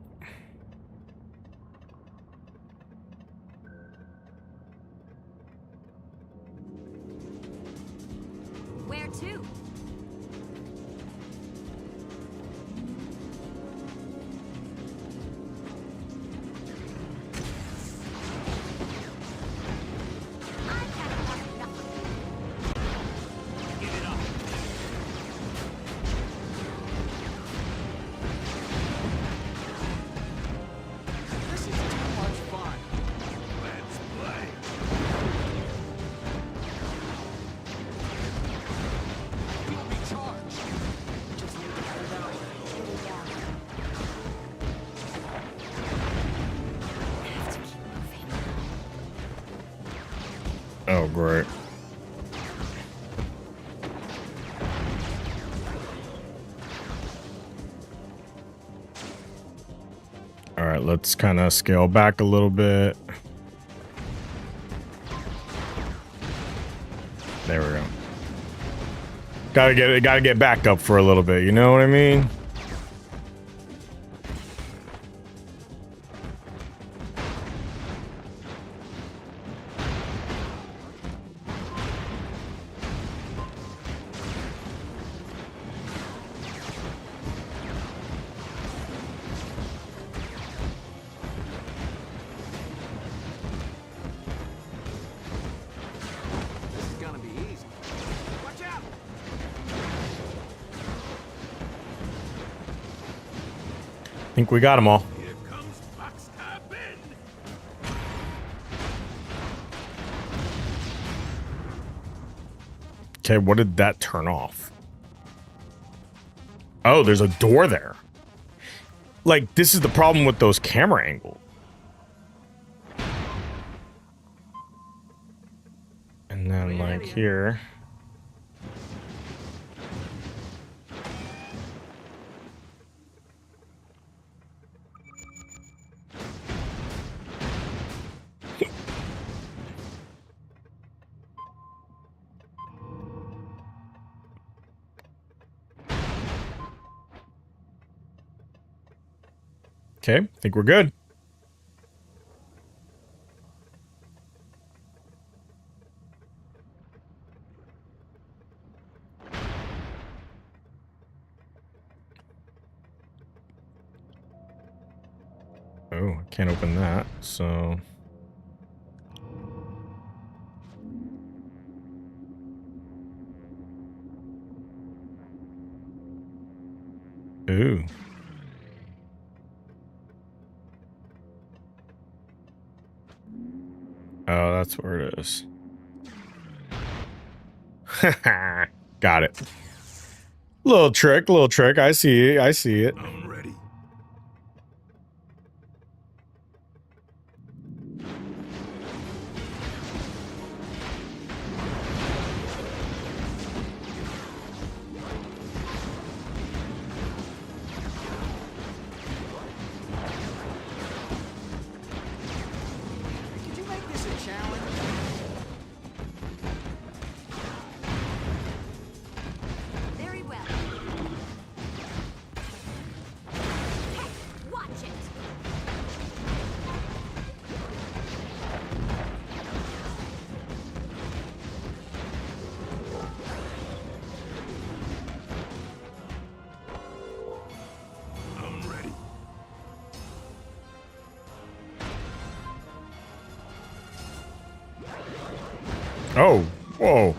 Speaker 5: Where to? I've had enough of you.
Speaker 2: Give it up. This is too much fun.
Speaker 3: Let's play.
Speaker 2: You'll be charged. Just need to hold out a little longer.
Speaker 5: Have to keep moving.
Speaker 1: Oh, great. All right, let's kind of scale back a little bit. There we go. Gotta get back up for a little bit. You know what I mean?
Speaker 2: This is gonna be easy. Watch out!
Speaker 1: I think we got them all.
Speaker 3: Here comes Backstab Ben.
Speaker 1: Okay, what did that turn off? Oh, there's a door there. Like, this is the problem with those camera angles. And then, like, here. Okay, I think we're good. Oh, I can't open that, so... Ooh. Oh, that's where it is. Got it. Little trick, little trick. I see it. I see it.
Speaker 3: I'm ready.
Speaker 2: Could you make this a challenge?
Speaker 5: Very well. Hey, watch it.
Speaker 3: I'm ready.
Speaker 1: Oh, whoa.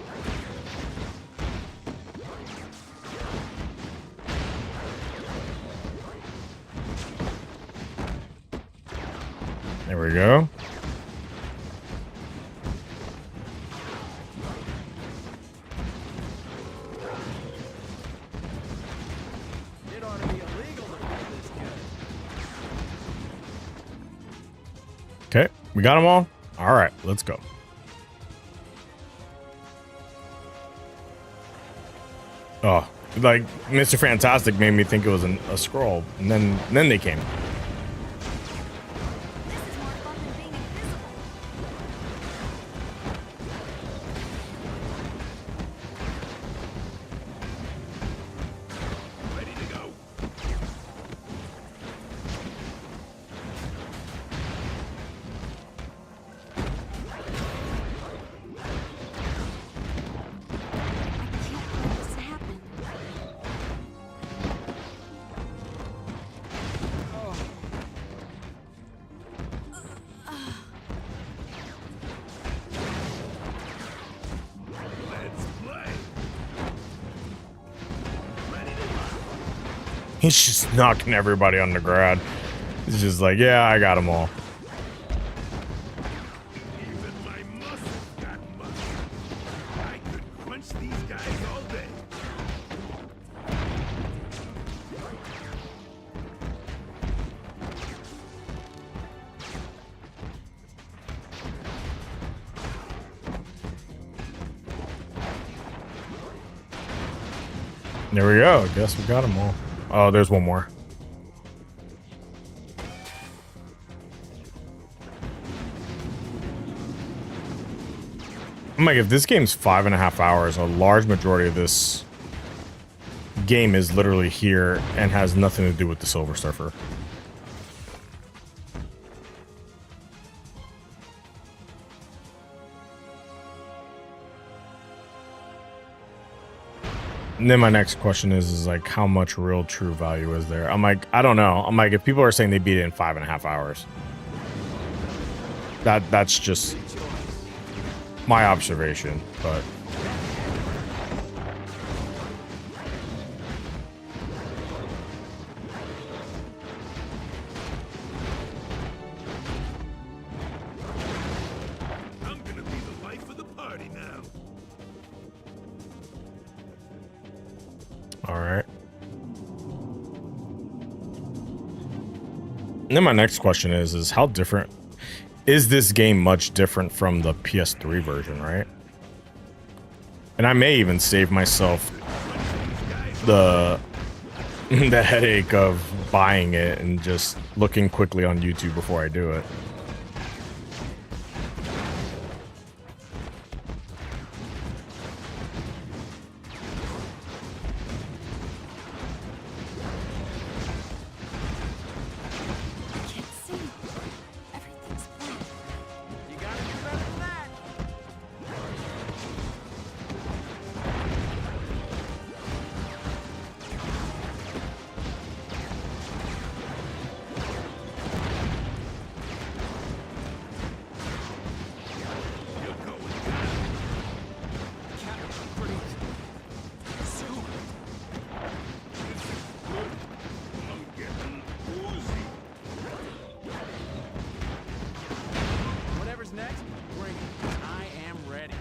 Speaker 1: There we go.
Speaker 2: It ought to be illegal to play this good.
Speaker 1: Okay, we got them all. All right, let's go. Oh, Like Mr. Fantastic made me think it was a scroll, and then they came.
Speaker 5: This is more fun than being invisible.
Speaker 3: Ready to go.
Speaker 5: I can't let this happen.
Speaker 3: Let's play. Ready to rock.
Speaker 1: He's just knocking everybody on the ground. He's just like, yeah, I got them all.
Speaker 3: Even my muscles got muscle. I could crunch these guys all day.
Speaker 1: There we go. Guess we got them all. Oh, there's one more. I'm like, if this game's 5.5 hours, a large majority of this game is literally here and has nothing to do with the Silver Surfer. And then my next question is like, how much real true value is there? I'm like, I don't know. I'm like, if people are saying they beat it in 5.5 hours, that's just my observation, but
Speaker 3: I'm gonna be the life of the party now.
Speaker 1: all right. And then my next question is how different is this game? Much different from the PS3 version, right? And I may even save myself the the headache of buying it and just looking quickly on YouTube before I do it.
Speaker 5: I can't see. Everything's black.
Speaker 2: You gotta do better than that.
Speaker 3: You're going
Speaker 2: Captain, pretty soon.
Speaker 3: good. I'm getting woozy.
Speaker 2: Whatever's next, bring it. I am ready.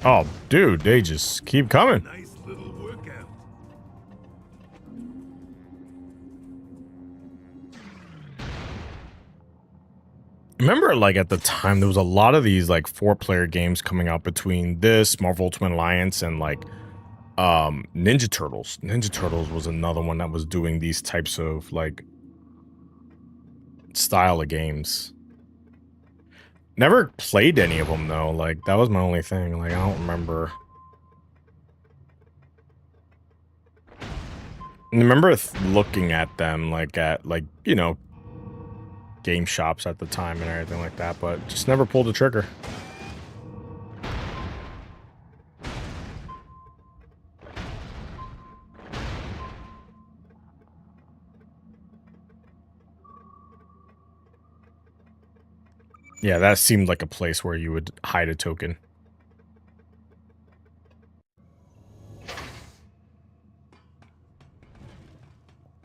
Speaker 1: Oh, dude, they just keep coming.
Speaker 3: Nice little workout.
Speaker 1: Remember, like at the time, there was a lot of these like 4-player games coming out between this, Marvel Ultimate Alliance, and like Ninja Turtles. Ninja Turtles was another one that was doing these types of like style of games. Never played any of them though. Like that was my only thing. Like I don't remember. I remember looking at them like at like, you know, game shops at the time and everything like that, but just never pulled the trigger. Yeah, that seemed like a place where you would hide a token.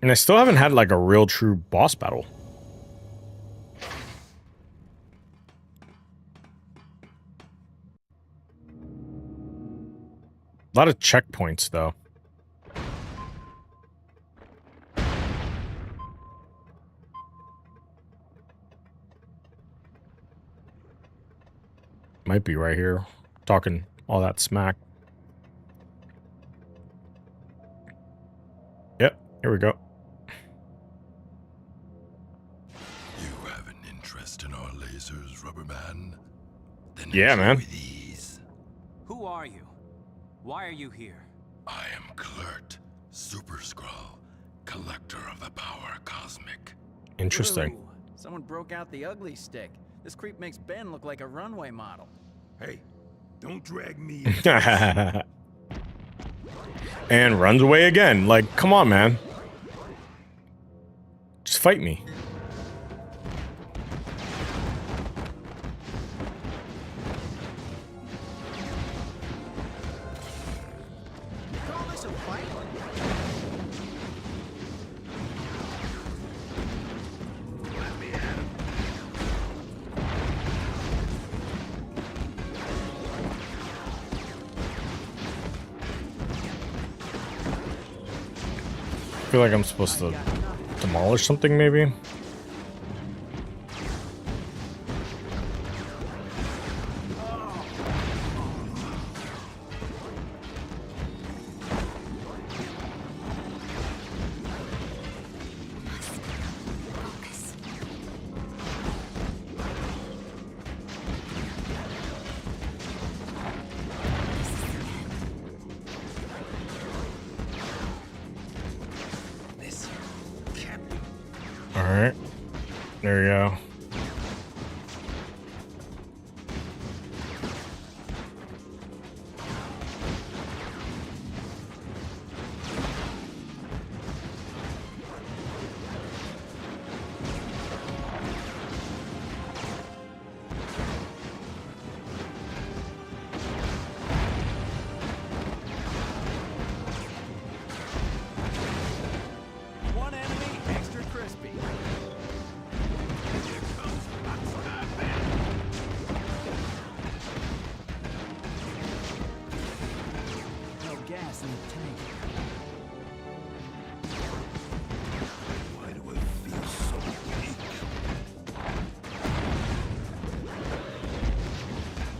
Speaker 1: And I still haven't had like a real true boss battle. A lot of checkpoints though. Might be right here, talking all that smack. Yep, here we go.
Speaker 3: You have an interest in our lasers, Rubberman? Then
Speaker 1: Yeah,
Speaker 3: enjoy
Speaker 1: man.
Speaker 3: these.
Speaker 4: Who are you? Why are you here?
Speaker 3: I am Klurt, Super Skrull, collector of the power cosmic.
Speaker 1: Interesting.
Speaker 2: Ooh, someone broke out the ugly stick. This creep makes Ben look like a runway model.
Speaker 3: Hey, don't drag me into this.
Speaker 1: And runs away again. Like, come on, man. Just fight me.
Speaker 2: Call this a fight?
Speaker 3: Let me at him.
Speaker 1: I feel like I'm supposed to demolish something, maybe?
Speaker 5: Focus.
Speaker 2: This can't be.
Speaker 1: Alright. There we go.
Speaker 2: One enemy, extra crispy.
Speaker 3: Here comes Rockstar Ben.
Speaker 2: No gas in the tank.
Speaker 3: Why do I feel so weak?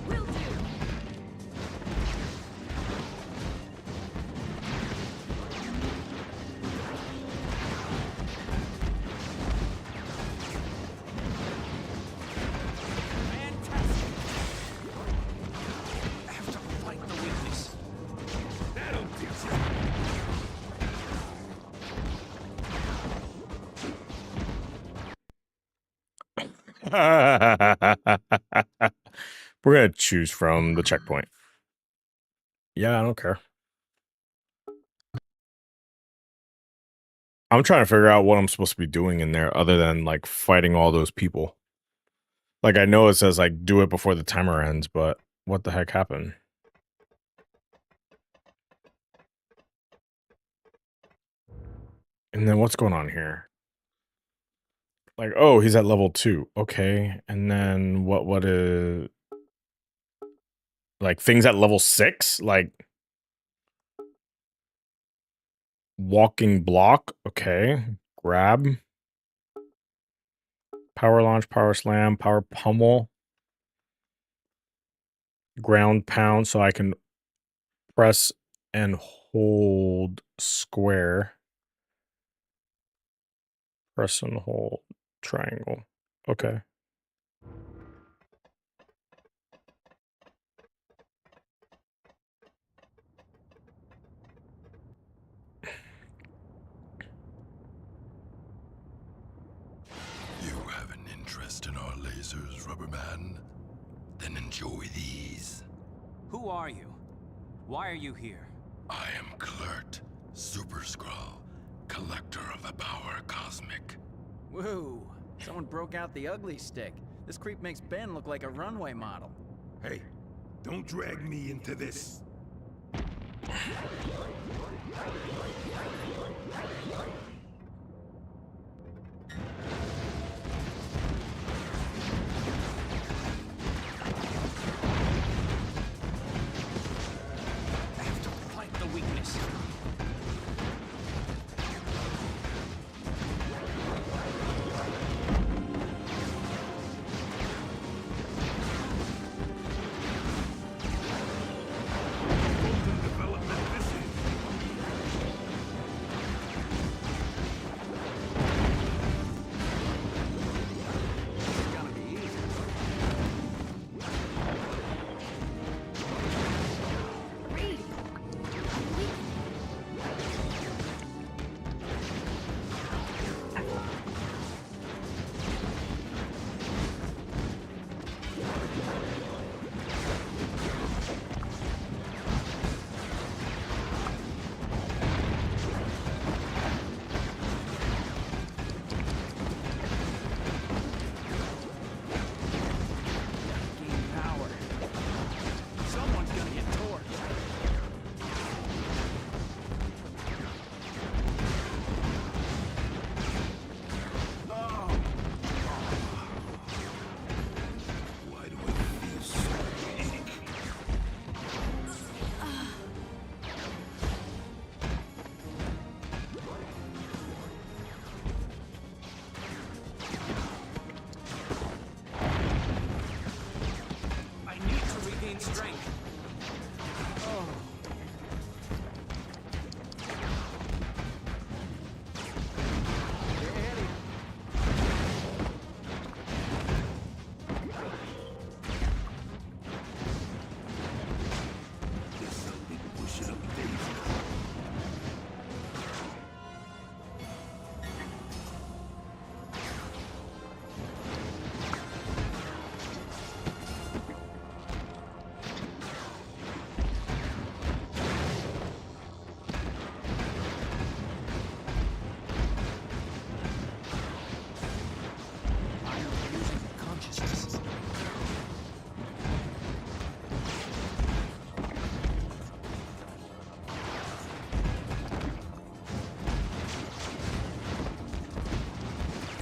Speaker 5: Will do.
Speaker 2: Fantastic. I have to fight the weakness.
Speaker 3: That'll teach you.
Speaker 1: We're gonna choose from the checkpoint. Yeah, I don't care. I'm trying to figure out what I'm supposed to be doing in there other than like fighting all those people. Like I know it says like do it before the timer ends, but what the heck happened? And then what's going on here? Like, oh, he's at level 2. Okay. And then what is like things at level 6? Like walking block. Okay. Grab. Power launch, power slam, power pummel. Ground pound, so I can press and hold square. Press and hold triangle. Okay.
Speaker 3: You have an interest in our lasers, Rubberman? Then enjoy these.
Speaker 4: Who are you? Why are you here?
Speaker 3: I am Klurt, Super Skrull, collector of the power cosmic.
Speaker 2: Woo! Someone broke out the ugly stick. This creep makes Ben look like a runway model.
Speaker 3: Hey, don't drag me into this.
Speaker 2: I have to fight the weakness.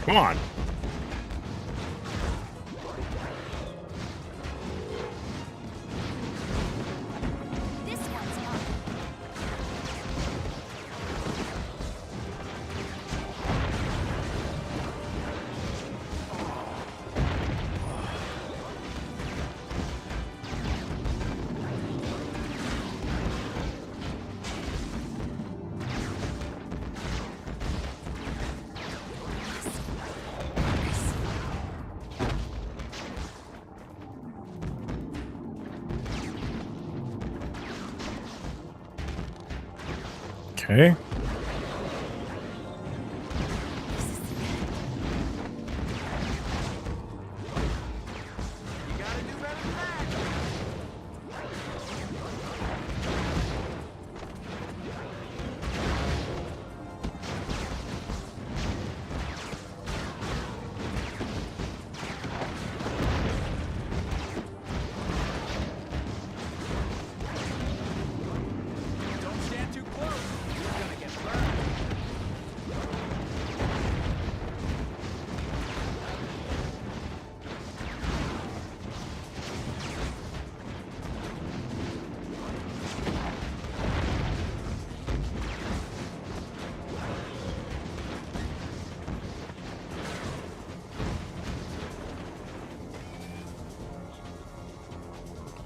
Speaker 1: Come on.
Speaker 5: This one's mine.
Speaker 1: Okay.
Speaker 2: You gotta do better than that. Don't stand too close. You're gonna get burned.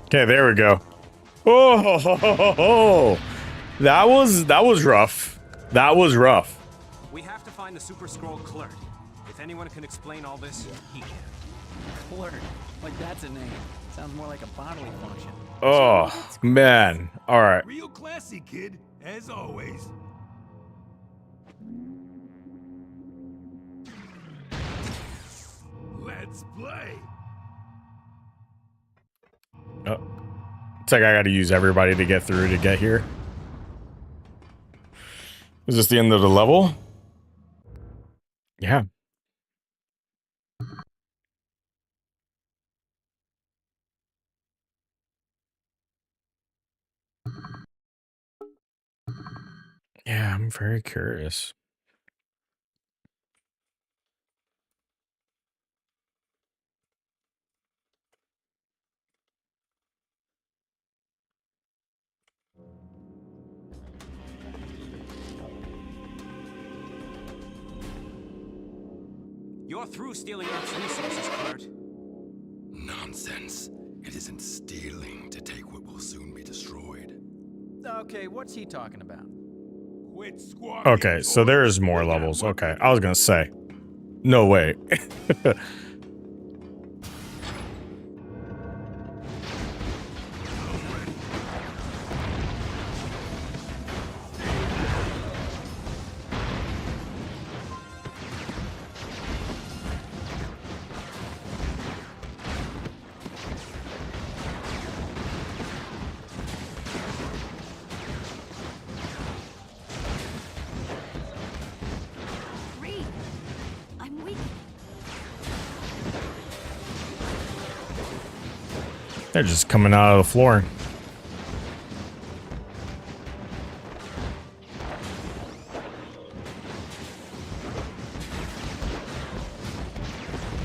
Speaker 1: Okay, there we go. Oh, that was rough. That was rough.
Speaker 4: We have to find the Super Scroll Clerk. If anyone can explain all this, he can.
Speaker 2: Flirt. Like that's a name. Sounds more like a bodily function.
Speaker 1: Oh man. All right.
Speaker 3: Real classy, kid, as always. Let's play.
Speaker 1: Oh. It's like I got to use everybody to get through to get here. Is this the end of the level? Yeah. Yeah, I'm very curious.
Speaker 4: You're through stealing Earth's resources, Kurt.
Speaker 3: Nonsense. It isn't stealing to take what will soon be destroyed.
Speaker 2: Okay, what's he talking about?
Speaker 3: Quit squawking.
Speaker 1: Okay, so there's more levels. Okay, I was gonna say. No way.
Speaker 5: Reed, I'm weak.
Speaker 1: They're just coming out of the floor.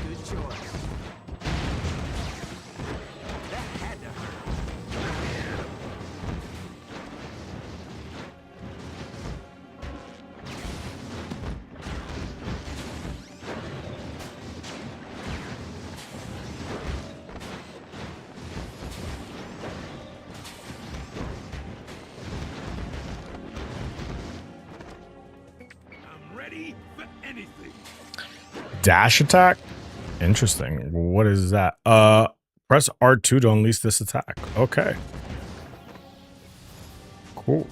Speaker 2: Good choice. That had to hurt.
Speaker 3: I'm ready for anything.
Speaker 1: Dash attack? Interesting. What is that? Press R2 to unleash this attack. Okay. Cool.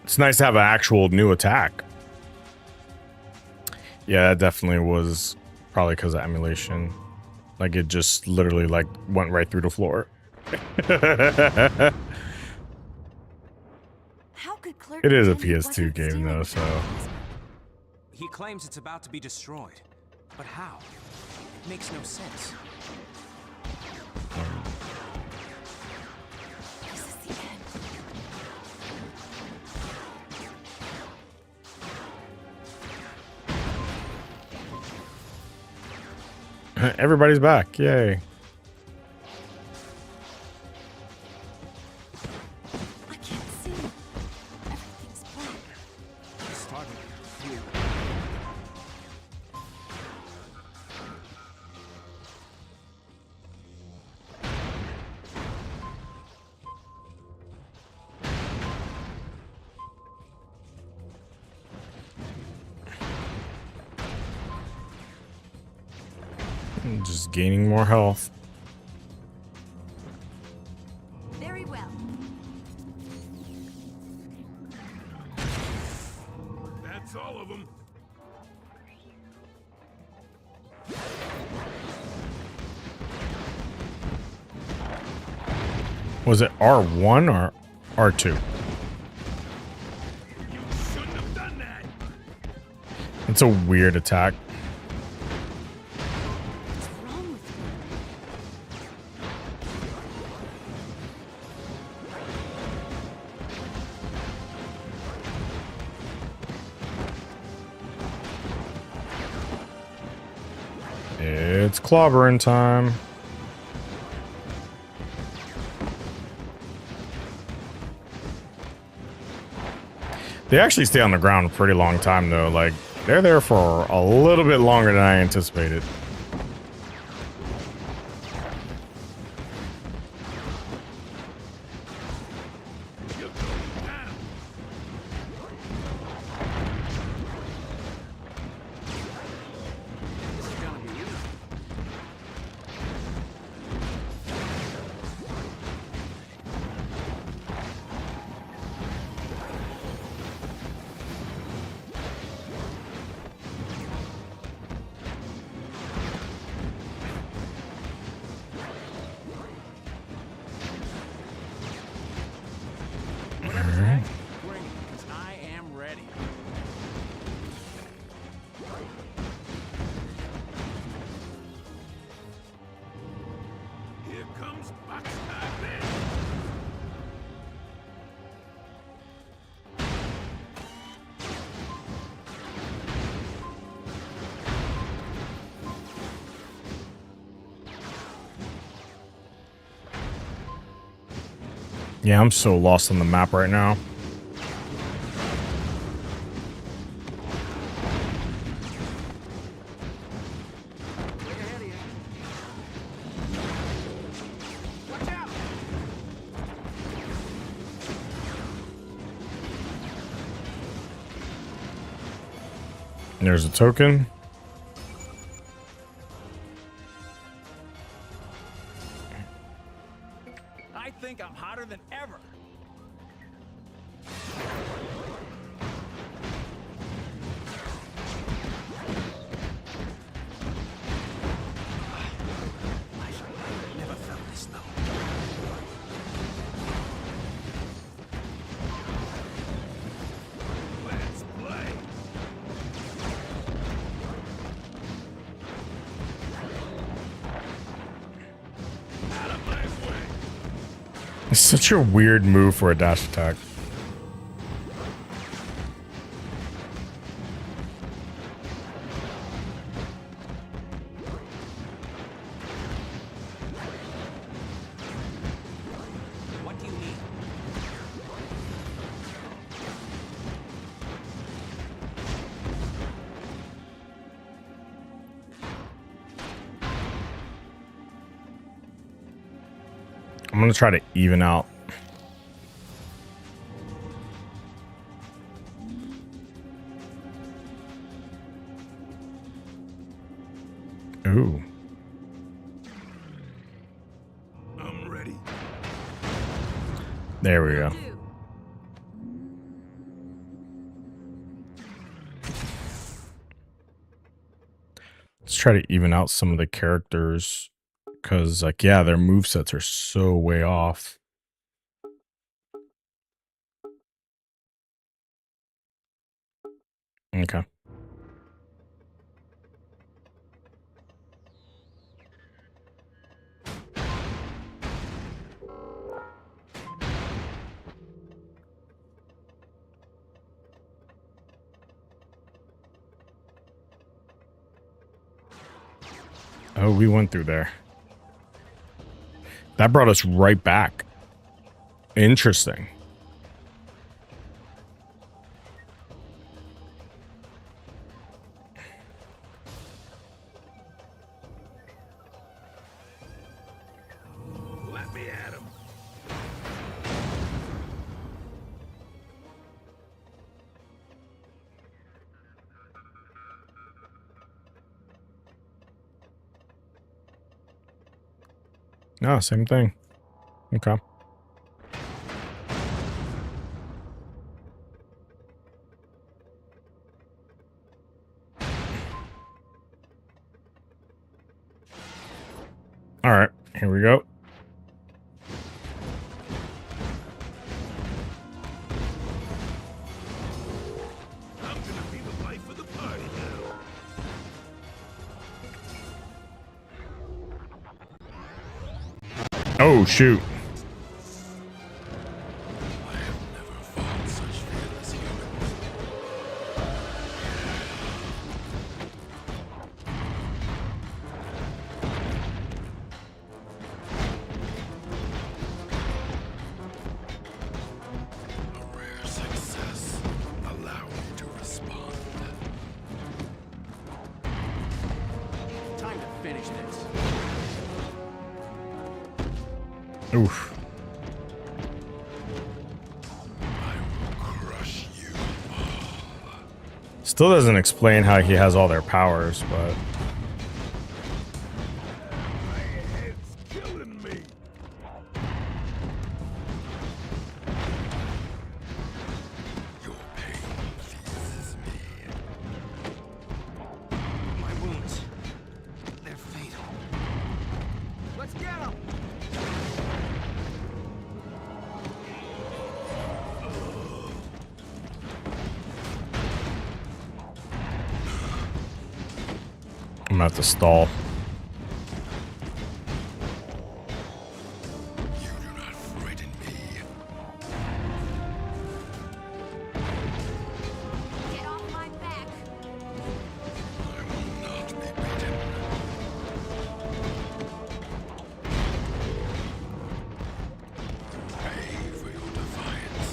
Speaker 1: It's nice to have an actual new attack. Yeah, that definitely was probably because of emulation. Like it just literally like went right through the floor.
Speaker 5: How could Clerk
Speaker 1: It is a
Speaker 5: pretend he
Speaker 1: PS2
Speaker 5: wasn't
Speaker 1: game
Speaker 5: stealing
Speaker 1: though,
Speaker 5: the
Speaker 1: so
Speaker 5: plasma?
Speaker 4: He claims it's about to be destroyed. But how? It makes no sense.
Speaker 5: This is the end.
Speaker 1: Everybody's back. Yay.
Speaker 5: I can't see. Everything's black.
Speaker 2: Started with you.
Speaker 1: Just gaining more health.
Speaker 5: Very well.
Speaker 3: That's all of them.
Speaker 1: Was it R1 or R2?
Speaker 3: You shouldn't have done that.
Speaker 1: It's a weird attack.
Speaker 5: What's wrong with you?
Speaker 1: It's clobbering time. They actually stay on the ground a pretty long time, though. Like, they're there for a little bit longer than I anticipated.
Speaker 2: This is gonna be easy. Whatever's next, bring it, 'cause I am ready.
Speaker 3: Here comes Backlog.
Speaker 1: Yeah, I'm so lost on the map right now.
Speaker 2: Look ahead of you. Watch out!
Speaker 1: There's a token.
Speaker 2: I think I'm hotter than ever. I never felt this low.
Speaker 3: Let's play. Out of my way.
Speaker 1: It's such a weird move for a dash attack.
Speaker 4: What do you need?
Speaker 1: I'm gonna try to even out. Ooh.
Speaker 3: I'm ready.
Speaker 1: There we go.
Speaker 5: Do.
Speaker 1: Let's try to even out some of the characters. Because, like, yeah, their movesets are so way off. Okay. Oh, we went through there. That brought us right back. Interesting.
Speaker 3: Let me at him.
Speaker 1: No, same thing. Okay. All right, here we go.
Speaker 3: I'm gonna be the life of the party now.
Speaker 1: Oh, shoot.
Speaker 3: I have never fought such fearless humans. A rare success. Allow me to respond.
Speaker 2: Time to finish this.
Speaker 1: Oof.
Speaker 3: I will crush you all.
Speaker 1: Still doesn't explain how he has all their powers, but
Speaker 3: My head's killing me. Your pain pleases me.
Speaker 2: My wounds. They're fatal. Let's get him!
Speaker 1: I'm gonna have to stall.
Speaker 3: You do not frighten me.
Speaker 5: Get off my back.
Speaker 3: I will not be beaten. Pay for your defiance.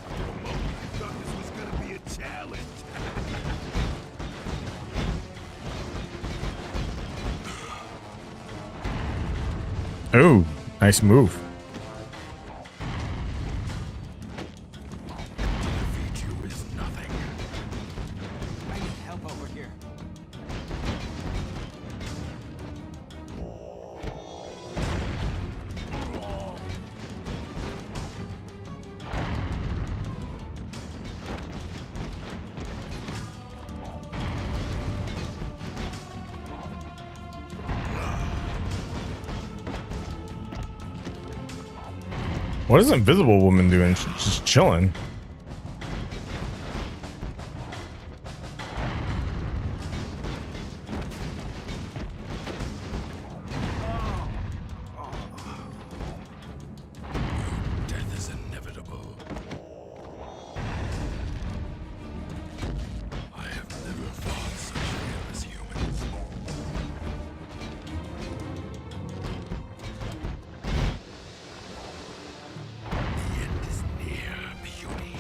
Speaker 3: For a moment, I thought this was gonna be a challenge.
Speaker 1: Ooh, nice move.
Speaker 3: To defeat you is nothing.
Speaker 2: I need help over here.
Speaker 1: What is Invisible Woman doing? She's just chilling.
Speaker 3: Death is inevitable. I have never fought such fearless humans. The end is near, beauty.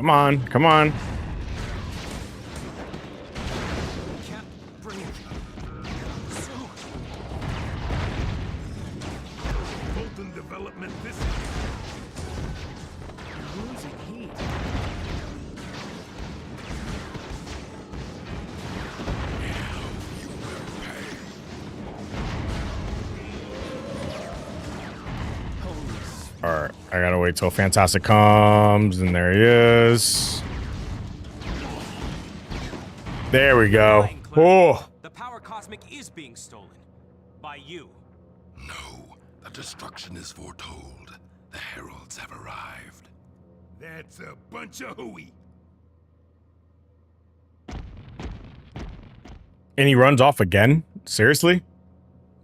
Speaker 1: Come on, come on.
Speaker 4: Can't bring it. So
Speaker 3: Bolton development this
Speaker 2: You're losing heat. Holy s-
Speaker 1: All right, I gotta wait till Fantastic comes, and there he is. There we go.
Speaker 4: lying, Clem.
Speaker 1: Oh,
Speaker 4: The power cosmic is being stolen. By you.
Speaker 3: No, the destruction is foretold. The heralds have arrived. That's a bunch of hooey.
Speaker 1: and he runs off again? Seriously?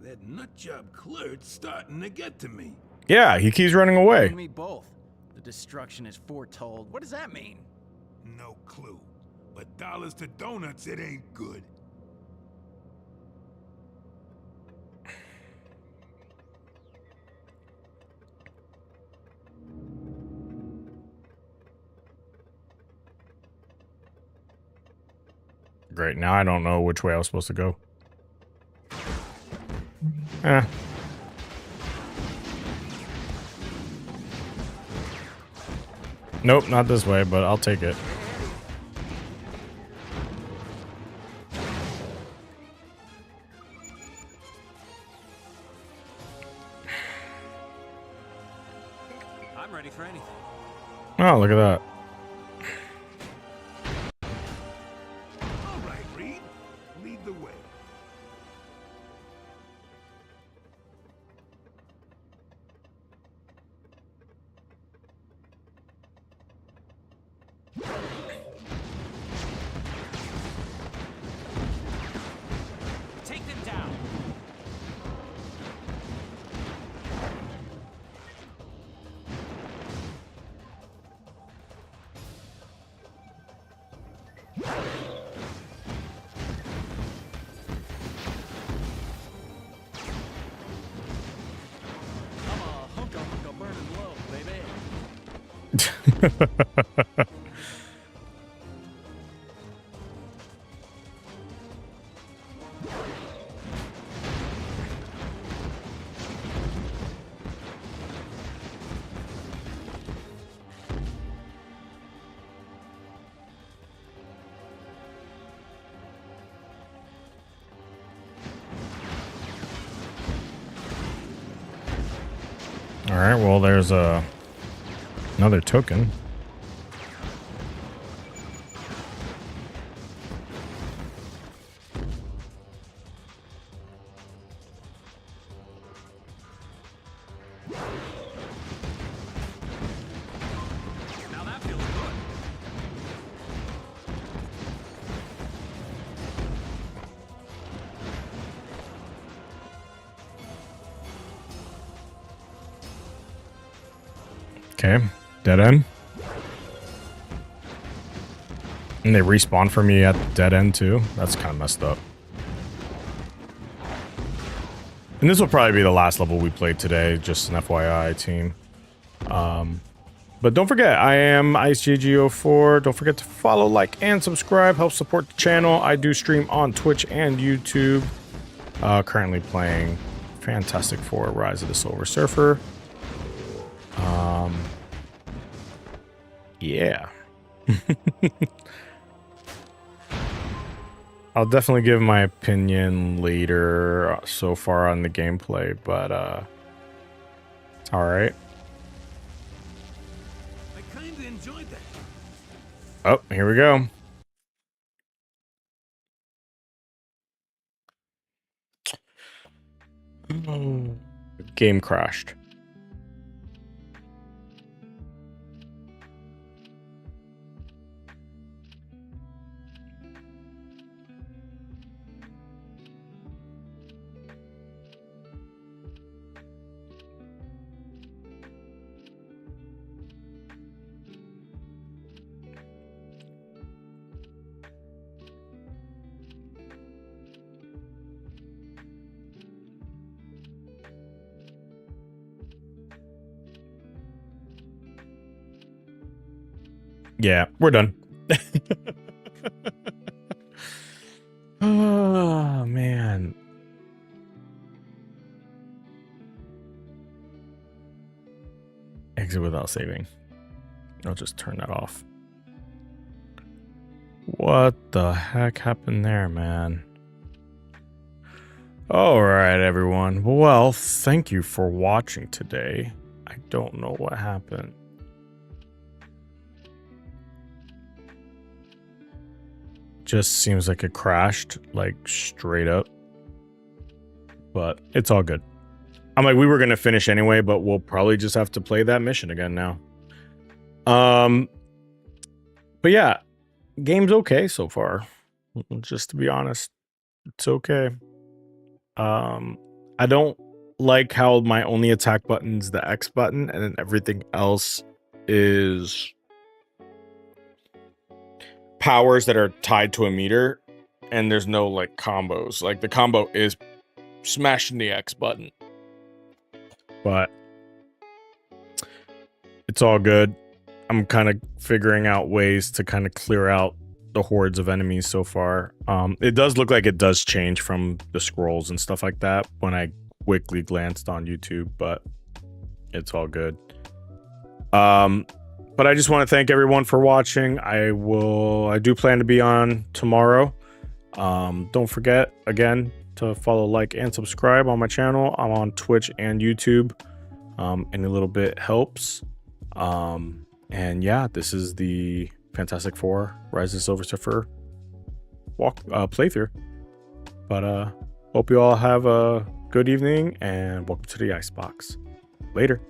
Speaker 3: That nutjob clerk's starting to get to me.
Speaker 1: Yeah, he keeps running
Speaker 2: You
Speaker 1: away.
Speaker 2: and me both. The destruction is foretold. What does that mean?
Speaker 3: No clue. But dollars to donuts, it ain't good.
Speaker 1: Great, now I don't know which way I was supposed to go. Eh. Nope, not this way, but I'll take it.
Speaker 4: I'm ready for anything.
Speaker 1: Oh, look at that.
Speaker 3: All right, Reed. Lead the way.
Speaker 4: Take them down.
Speaker 2: I'm a hunka burning low, baby.
Speaker 1: All right, well, there's another token.
Speaker 4: Now that feels good.
Speaker 1: Okay, dead end. And they respawn for me at the dead end too. That's kind of messed up. And this will probably be the last level we played today, just an FYI, team. But don't forget, I am IceJG04. Don't forget to follow, like, and subscribe. Help support the channel. I do stream on Twitch and YouTube. Currently playing Fantastic Four: Rise of the Silver Surfer. Yeah. I'll definitely give my opinion later so far on the gameplay, but it's alright.
Speaker 3: I kinda enjoyed that.
Speaker 1: Oh, here we go. Game crashed. Yeah, we're done. Oh, man. Exit without saving. I'll just turn that off. What the heck happened there, man? All right, everyone. Well, thank you for watching today. I don't know what happened. Just seems like it crashed, like straight up. But it's all good. I'm like, we were gonna finish anyway, but we'll probably just have to play that mission again now. But yeah, game's okay so far. Just to be honest, it's okay. I don't like how my only attack button's the X button, and then everything else is powers that are tied to a meter, and there's no like combos. Like the combo is smashing the X button, but it's all good. I'm kind of figuring out ways to kind of clear out the hordes of enemies so far. It does look like it does change from the scrolls and stuff like that when I quickly glanced on YouTube, but it's all good. But I just want to thank everyone for watching. I do plan to be on tomorrow. Don't forget again to follow, like, and subscribe on my channel. I'm on Twitch and YouTube. Any little bit helps. And yeah, this is the Fantastic Four Rise of the Silver Surfer playthrough. But hope you all have a good evening, and welcome to the Icebox. Later.